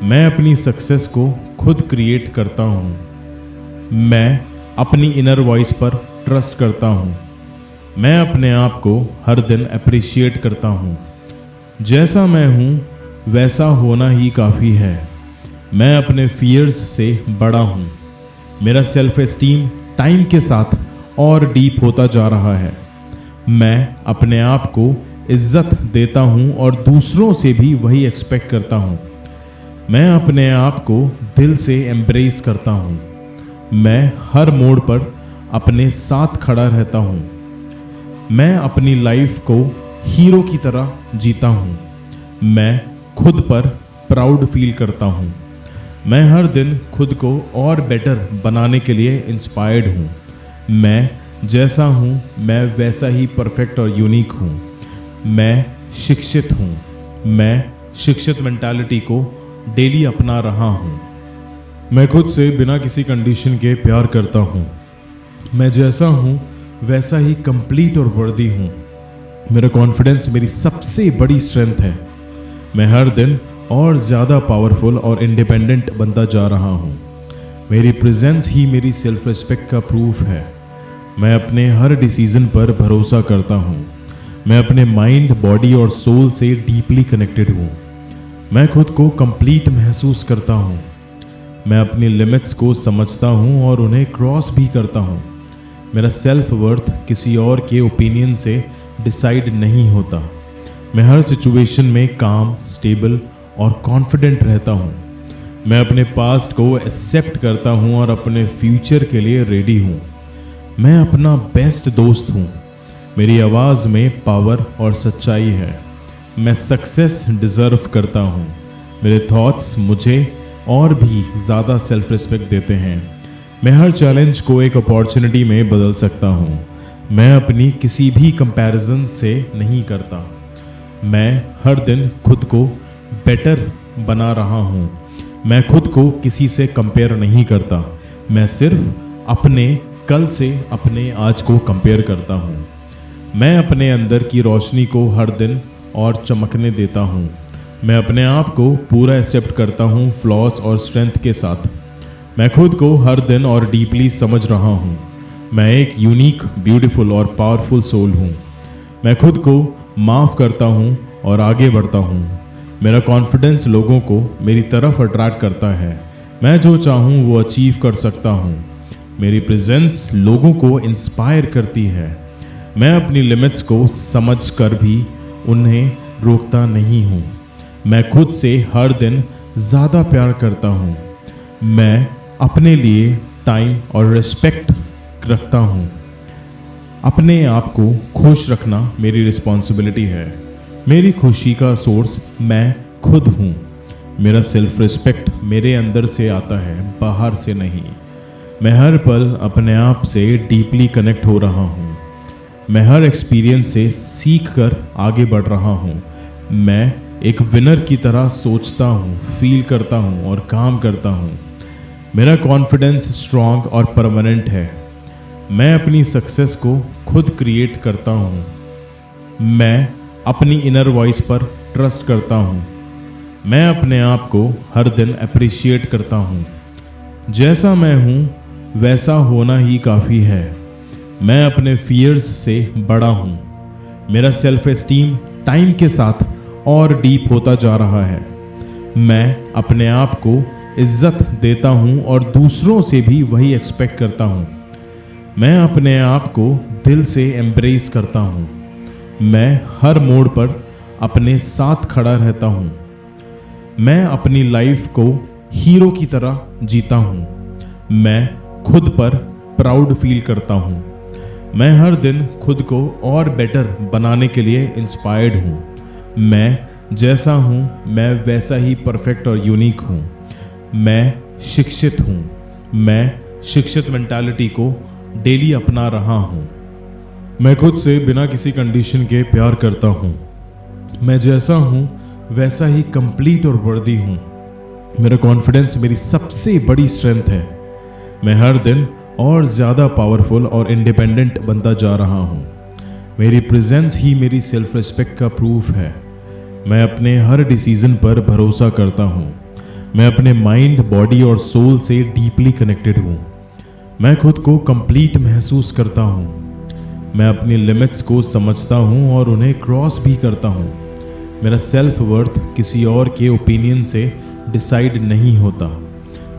मैं अपनी सक्सेस को खुद क्रिएट करता हूँ। मैं अपनी इनर वॉइस पर ट्रस्ट करता हूँ। मैं अपने आप को हर दिन अप्रिशिएट करता हूँ। जैसा मैं हूँ वैसा होना ही काफ़ी है। मैं अपने फियर्स से बड़ा हूँ। मेरा सेल्फ एस्टीम टाइम के साथ और डीप होता जा रहा है। मैं अपने आप को इज्जत देता हूँ और दूसरों से भी वही एक्सपेक्ट करता हूँ। मैं अपने आप को दिल से एम्ब्रेस करता हूँ। मैं हर मोड़ पर अपने साथ खड़ा रहता हूँ। मैं अपनी लाइफ को हीरो की तरह जीता हूँ। मैं खुद पर प्राउड फील करता हूँ। मैं हर दिन खुद को और बेटर बनाने के लिए इंस्पायर्ड हूँ। मैं जैसा हूँ मैं वैसा ही परफेक्ट और यूनिक हूँ। मैं शिक्षित हूँ। मैं शिक्षित मेंटालिटी को डेली अपना रहा हूँ। मैं खुद से बिना किसी कंडीशन के प्यार करता हूँ। मैं जैसा हूँ वैसा ही कंप्लीट और वर्दी हूँ। मेरा कॉन्फिडेंस मेरी सबसे बड़ी स्ट्रेंथ है। मैं हर दिन और ज़्यादा पावरफुल और इंडिपेंडेंट बनता जा रहा हूँ। मेरी प्रेजेंस ही मेरी सेल्फ रिस्पेक्ट का प्रूफ है। मैं अपने हर डिसीजन पर भरोसा करता हूँ। मैं अपने माइंड, बॉडी और सोल से डीपली कनेक्टेड हूँ। मैं खुद को कंप्लीट महसूस करता हूँ। मैं अपनी लिमिट्स को समझता हूँ और उन्हें क्रॉस भी करता हूँ। मेरा सेल्फ वर्थ किसी और के ओपिनियन से डिसाइड नहीं होता। मैं हर सिचुएशन में काम, स्टेबल और कॉन्फिडेंट रहता हूँ। मैं अपने पास्ट को एक्सेप्ट करता हूँ और अपने फ्यूचर के लिए रेडी हूँ। मैं अपना बेस्ट दोस्त हूँ। मेरी आवाज़ में पावर और सच्चाई है। मैं सक्सेस डिज़र्व करता हूँ। मेरे थॉट्स मुझे और भी ज़्यादा सेल्फ रिस्पेक्ट देते हैं। मैं हर चैलेंज को एक अपॉर्चुनिटी में बदल सकता हूँ। मैं अपनी किसी भी कंपैरिजन से नहीं करता। मैं हर दिन खुद को बेटर बना रहा हूँ। मैं खुद को किसी से कंपेयर नहीं करता। मैं सिर्फ अपने कल से अपने आज को कंपेयर करता हूँ। मैं अपने अंदर की रोशनी को हर दिन और चमकने देता हूँ। मैं अपने आप को पूरा एक्सेप्ट करता हूँ, फ्लॉस और स्ट्रेंथ के साथ। मैं खुद को हर दिन और डीपली समझ रहा हूँ। मैं एक यूनिक, ब्यूटीफुल और पावरफुल सोल हूँ। मैं खुद को माफ़ करता हूँ और आगे बढ़ता हूँ। मेरा कॉन्फिडेंस लोगों को मेरी तरफ अट्रैक्ट करता है। मैं जो चाहूँ वो अचीव कर सकता हूँ। मेरी प्रेजेंस लोगों को इंस्पायर करती है। मैं अपनी लिमिट्स को समझकर भी उन्हें रोकता नहीं हूँ। मैं खुद से हर दिन ज़्यादा प्यार करता हूँ। मैं अपने लिए टाइम और रिस्पेक्ट रखता हूँ। अपने आप को खुश रखना मेरी रिस्पॉन्सिबिलिटी है। मेरी खुशी का सोर्स मैं खुद हूँ। मेरा सेल्फ रिस्पेक्ट मेरे अंदर से आता है, बाहर से नहीं। मैं हर पल अपने आप से डीपली कनेक्ट हो रहा हूँ। मैं हर एक्सपीरियंस से सीख कर आगे बढ़ रहा हूँ। मैं एक विनर की तरह सोचता हूँ, फील करता हूँ और काम करता हूँ। मेरा कॉन्फिडेंस स्ट्रांग और परमानेंट है। मैं अपनी सक्सेस को खुद क्रिएट करता हूँ। मैं अपनी इनर वॉइस पर ट्रस्ट करता हूँ। मैं अपने आप को हर दिन अप्रिशिएट करता हूँ। जैसा मैं हूँ वैसा होना ही काफ़ी है। मैं अपने फियर्स से बड़ा हूँ। मेरा सेल्फ एस्टीम टाइम के साथ और डीप होता जा रहा है। मैं अपने आप को इज्जत देता हूँ और दूसरों से भी वही एक्सपेक्ट करता हूँ। मैं अपने आप को दिल से एम्ब्रेस करता हूँ। मैं हर मोड़ पर अपने साथ खड़ा रहता हूँ। मैं अपनी लाइफ को हीरो की तरह जीता हूँ। मैं खुद पर प्राउड फील करता हूँ। मैं हर दिन खुद को और बेटर बनाने के लिए इंस्पायर्ड हूँ। मैं जैसा हूँ मैं वैसा ही परफेक्ट और यूनिक हूँ। मैं शिक्षित हूँ। मैं शिक्षित मेंटालिटी को डेली अपना रहा हूँ। मैं खुद से बिना किसी कंडीशन के प्यार करता हूँ। मैं जैसा हूँ वैसा ही कंप्लीट और वर्दी हूँ। मेरा कॉन्फिडेंस मेरी सबसे बड़ी स्ट्रेंथ है। मैं हर दिन और ज़्यादा पावरफुल और इंडिपेंडेंट बनता जा रहा हूँ। मेरी प्रेजेंस ही मेरी सेल्फ रिस्पेक्ट का प्रूफ है। मैं अपने हर डिसीजन पर भरोसा करता हूँ। मैं अपने माइंड, बॉडी और सोल से डीपली कनेक्टेड हूँ। मैं खुद को कंप्लीट महसूस करता हूँ। मैं अपनी लिमिट्स को समझता हूँ और उन्हें क्रॉस भी करता हूँ। मेरा सेल्फ वर्थ किसी और के ओपिनियन से डिसाइड नहीं होता।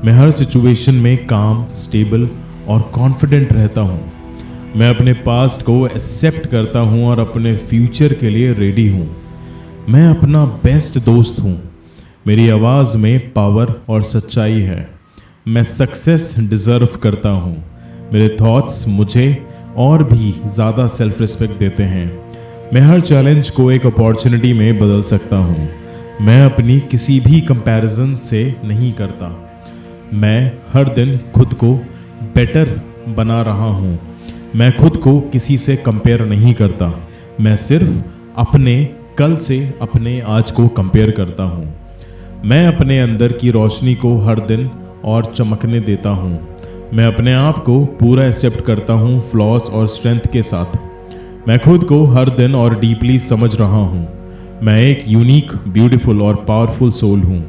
मैं हर सिचुएशन में काम, स्टेबल और कॉन्फिडेंट रहता हूँ। मैं अपने पास्ट को एक्सेप्ट करता हूँ और अपने फ्यूचर के लिए रेडी हूँ। मैं अपना बेस्ट दोस्त हूँ। मेरी आवाज़ में पावर और सच्चाई है। मैं सक्सेस डिज़र्व करता हूँ। मेरे थॉट्स मुझे और भी ज़्यादा सेल्फ रिस्पेक्ट देते हैं। मैं हर चैलेंज को एक अपॉर्चुनिटी में बदल सकता हूँ। मैं अपनी किसी भी कंपैरिजन से नहीं करता। मैं हर दिन खुद को बेटर बना रहा हूँ। मैं खुद को किसी से कंपेयर नहीं करता। मैं सिर्फ अपने कल से अपने आज को कंपेयर करता हूँ। मैं अपने अंदर की रोशनी को हर दिन और चमकने देता हूँ। मैं अपने आप को पूरा एक्सेप्ट करता हूँ, फ्लॉस और स्ट्रेंथ के साथ। मैं खुद को हर दिन और डीपली समझ रहा हूँ। मैं एक यूनिक, ब्यूटीफुल और पावरफुल सोल हूँ।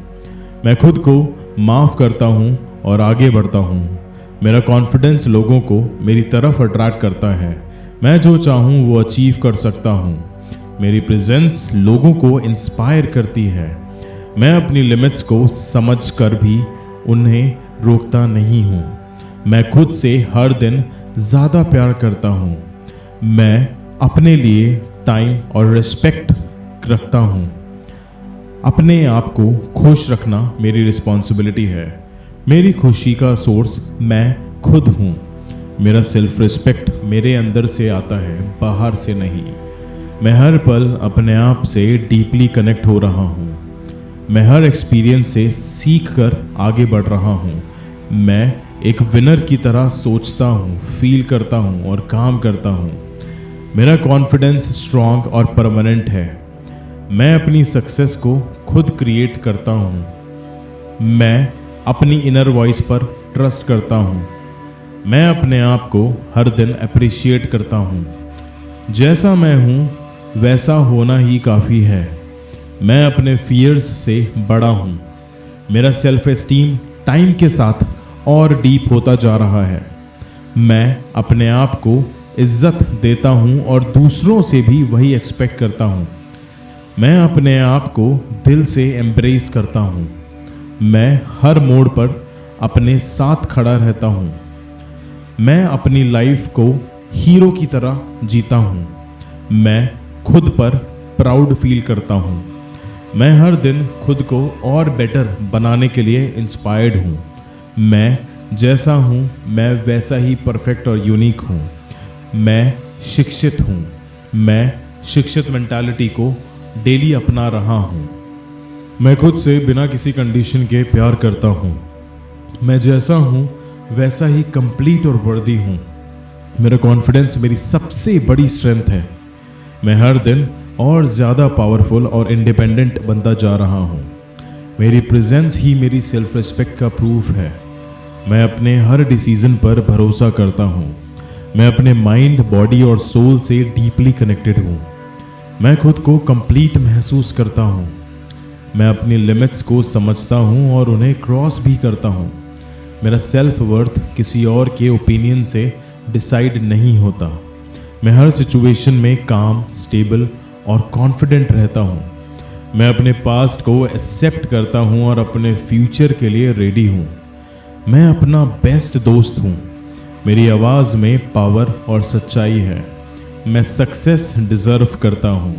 मैं खुद को माफ़ करता हूँ और आगे बढ़ता हूँ। मेरा कॉन्फिडेंस लोगों को मेरी तरफ अट्रैक्ट करता है। मैं जो चाहूँ वो अचीव कर सकता हूँ। मेरी प्रेजेंस लोगों को इंस्पायर करती है। मैं अपनी लिमिट्स को समझ कर भी उन्हें रोकता नहीं हूँ। मैं खुद से हर दिन ज़्यादा प्यार करता हूँ। मैं अपने लिए टाइम और रिस्पेक्ट रखता हूँ। अपने आप को खुश रखना मेरी रिस्पॉन्सिबिलिटी है। मेरी खुशी का सोर्स मैं खुद हूँ। मेरा सेल्फ रिस्पेक्ट मेरे अंदर से आता है, बाहर से नहीं। मैं हर पल अपने आप से डीपली कनेक्ट हो रहा हूँ। मैं हर एक्सपीरियंस से सीख कर आगे बढ़ रहा हूँ। मैं एक विनर की तरह सोचता हूँ, फील करता हूँ और काम करता हूँ। मेरा कॉन्फिडेंस स्ट्रांग और परमानेंट है। मैं अपनी सक्सेस को खुद क्रिएट करता हूँ। मैं अपनी इनर वॉइस पर ट्रस्ट करता हूँ। मैं अपने आप को हर दिन अप्रिशिएट करता हूँ। जैसा मैं हूँ वैसा होना ही काफ़ी है। मैं अपने फियर्स से बड़ा हूँ। मेरा सेल्फ एस्टीम टाइम के साथ और डीप होता जा रहा है। मैं अपने आप को इज्जत देता हूँ और दूसरों से भी वही एक्सपेक्ट करता हूँ। मैं अपने आप को दिल से एम्ब्रेस करता हूँ। मैं हर मोड़ पर अपने साथ खड़ा रहता हूँ। मैं अपनी लाइफ को हीरो की तरह जीता हूँ। मैं खुद पर प्राउड फील करता हूँ। मैं हर दिन खुद को और बेटर बनाने के लिए इंस्पायर्ड हूँ। मैं जैसा हूँ मैं वैसा ही परफेक्ट और यूनिक हूँ। मैं शिक्षित हूँ। मैं शिक्षित मेंटालिटी को डेली अपना रहा हूँ। मैं खुद से बिना किसी कंडीशन के प्यार करता हूँ। मैं जैसा हूँ वैसा ही कंप्लीट और वर्दी हूँ। मेरा कॉन्फिडेंस मेरी सबसे बड़ी स्ट्रेंथ है। मैं हर दिन और ज़्यादा पावरफुल और इंडिपेंडेंट बनता जा रहा हूँ। मेरी प्रेजेंस ही मेरी सेल्फ रिस्पेक्ट का प्रूफ है। मैं अपने हर डिसीजन पर भरोसा करता हूँ। मैं अपने माइंड, बॉडी और सोल से डीपली कनेक्टेड हूँ। मैं खुद को कंप्लीट महसूस करता हूँ। मैं अपनी लिमिट्स को समझता हूँ और उन्हें क्रॉस भी करता हूँ। मेरा सेल्फ वर्थ किसी और के ओपिनियन से डिसाइड नहीं होता। मैं हर सिचुएशन में काम, स्टेबल और कॉन्फिडेंट रहता हूँ। मैं अपने पास्ट को एक्सेप्ट करता हूँ और अपने फ्यूचर के लिए रेडी हूँ। मैं अपना बेस्ट दोस्त हूँ। मेरी आवाज़ में पावर और सच्चाई है। मैं सक्सेस डिज़र्व करता हूँ।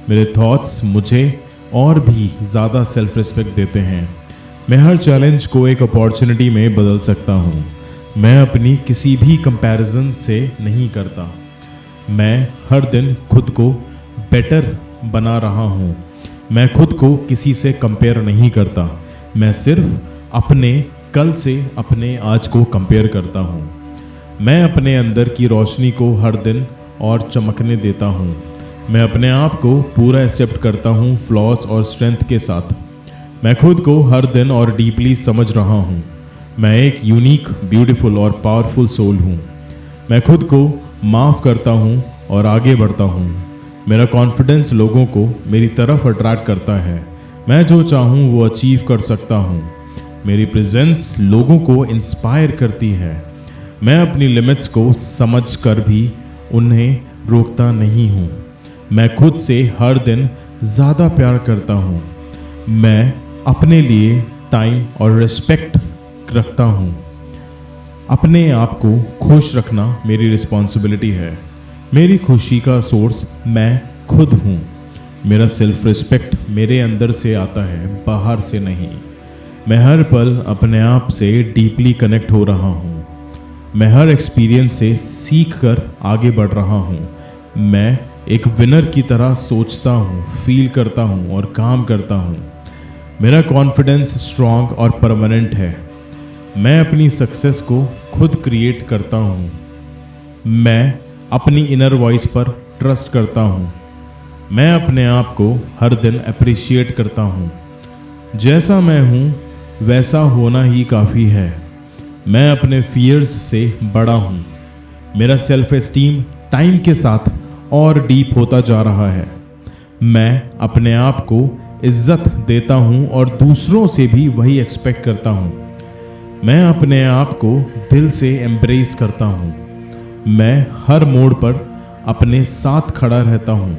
मेरे थॉट्स मुझे और भी ज़्यादा सेल्फ रिस्पेक्ट देते हैं। मैं हर चैलेंज को एक अपॉर्चुनिटी में बदल सकता हूँ। मैं अपनी किसी भी कंपैरिजन से नहीं करता। मैं हर दिन खुद को बेटर बना रहा हूँ। मैं खुद को किसी से कंपेयर नहीं करता। मैं सिर्फ अपने कल से अपने आज को कंपेयर करता हूँ। मैं अपने अंदर की रोशनी को हर दिन और चमकने देता हूँ। मैं अपने आप को पूरा एक्सेप्ट करता हूँ, फ्लॉस और स्ट्रेंथ के साथ। मैं खुद को हर दिन और डीपली समझ रहा हूँ। मैं एक यूनिक, ब्यूटीफुल और पावरफुल सोल हूँ। मैं खुद को माफ़ करता हूँ और आगे बढ़ता हूँ। मेरा कॉन्फिडेंस लोगों को मेरी तरफ अट्रैक्ट करता है। मैं जो चाहूँ वो अचीव कर सकता हूँ। मेरी प्रेजेंस लोगों को इंस्पायर करती है। मैं अपनी लिमिट्स को समझ कर भी उन्हें रोकता नहीं हूँ। मैं खुद से हर दिन ज़्यादा प्यार करता हूँ। मैं अपने लिए टाइम और रिस्पेक्ट रखता हूँ। अपने आप को खुश रखना मेरी रिस्पॉन्सिबिलिटी है। मेरी खुशी का सोर्स मैं खुद हूँ। मेरा सेल्फ रिस्पेक्ट मेरे अंदर से आता है, बाहर से नहीं। मैं हर पल अपने आप से डीपली कनेक्ट हो रहा हूँ। मैं हर एक्सपीरियंस से सीख कर आगे बढ़ रहा हूँ। मैं एक विनर की तरह सोचता हूँ, फील करता हूँ और काम करता हूँ। मेरा कॉन्फिडेंस स्ट्रांग और परमानेंट है। मैं अपनी सक्सेस को खुद क्रिएट करता हूँ। मैं अपनी इनर वॉइस पर ट्रस्ट करता हूँ। मैं अपने आप को हर दिन अप्रिशिएट करता हूँ। जैसा मैं हूँ वैसा होना ही काफ़ी है। मैं अपने फियर्स से बड़ा हूँ। मेरा सेल्फ एस्टीम टाइम के साथ और डीप होता जा रहा है। मैं अपने आप को इज्जत देता हूँ और दूसरों से भी वही एक्सपेक्ट करता हूँ। मैं अपने आप को दिल से एम्ब्रेस करता हूँ। मैं हर मोड़ पर अपने साथ खड़ा रहता हूँ।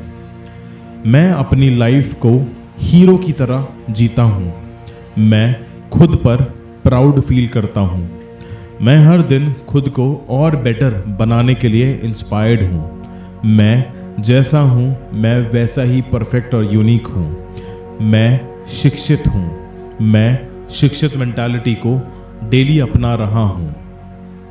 मैं अपनी लाइफ को हीरो की तरह जीता हूँ। मैं खुद पर प्राउड फील करता हूँ। मैं हर दिन खुद को और बेटर बनाने के लिए इंस्पायर्ड हूँ। मैं जैसा हूँ मैं वैसा ही परफेक्ट और यूनिक हूँ। मैं शिक्षित हूँ। मैं शिक्षित मेंटालिटी को डेली अपना रहा हूँ।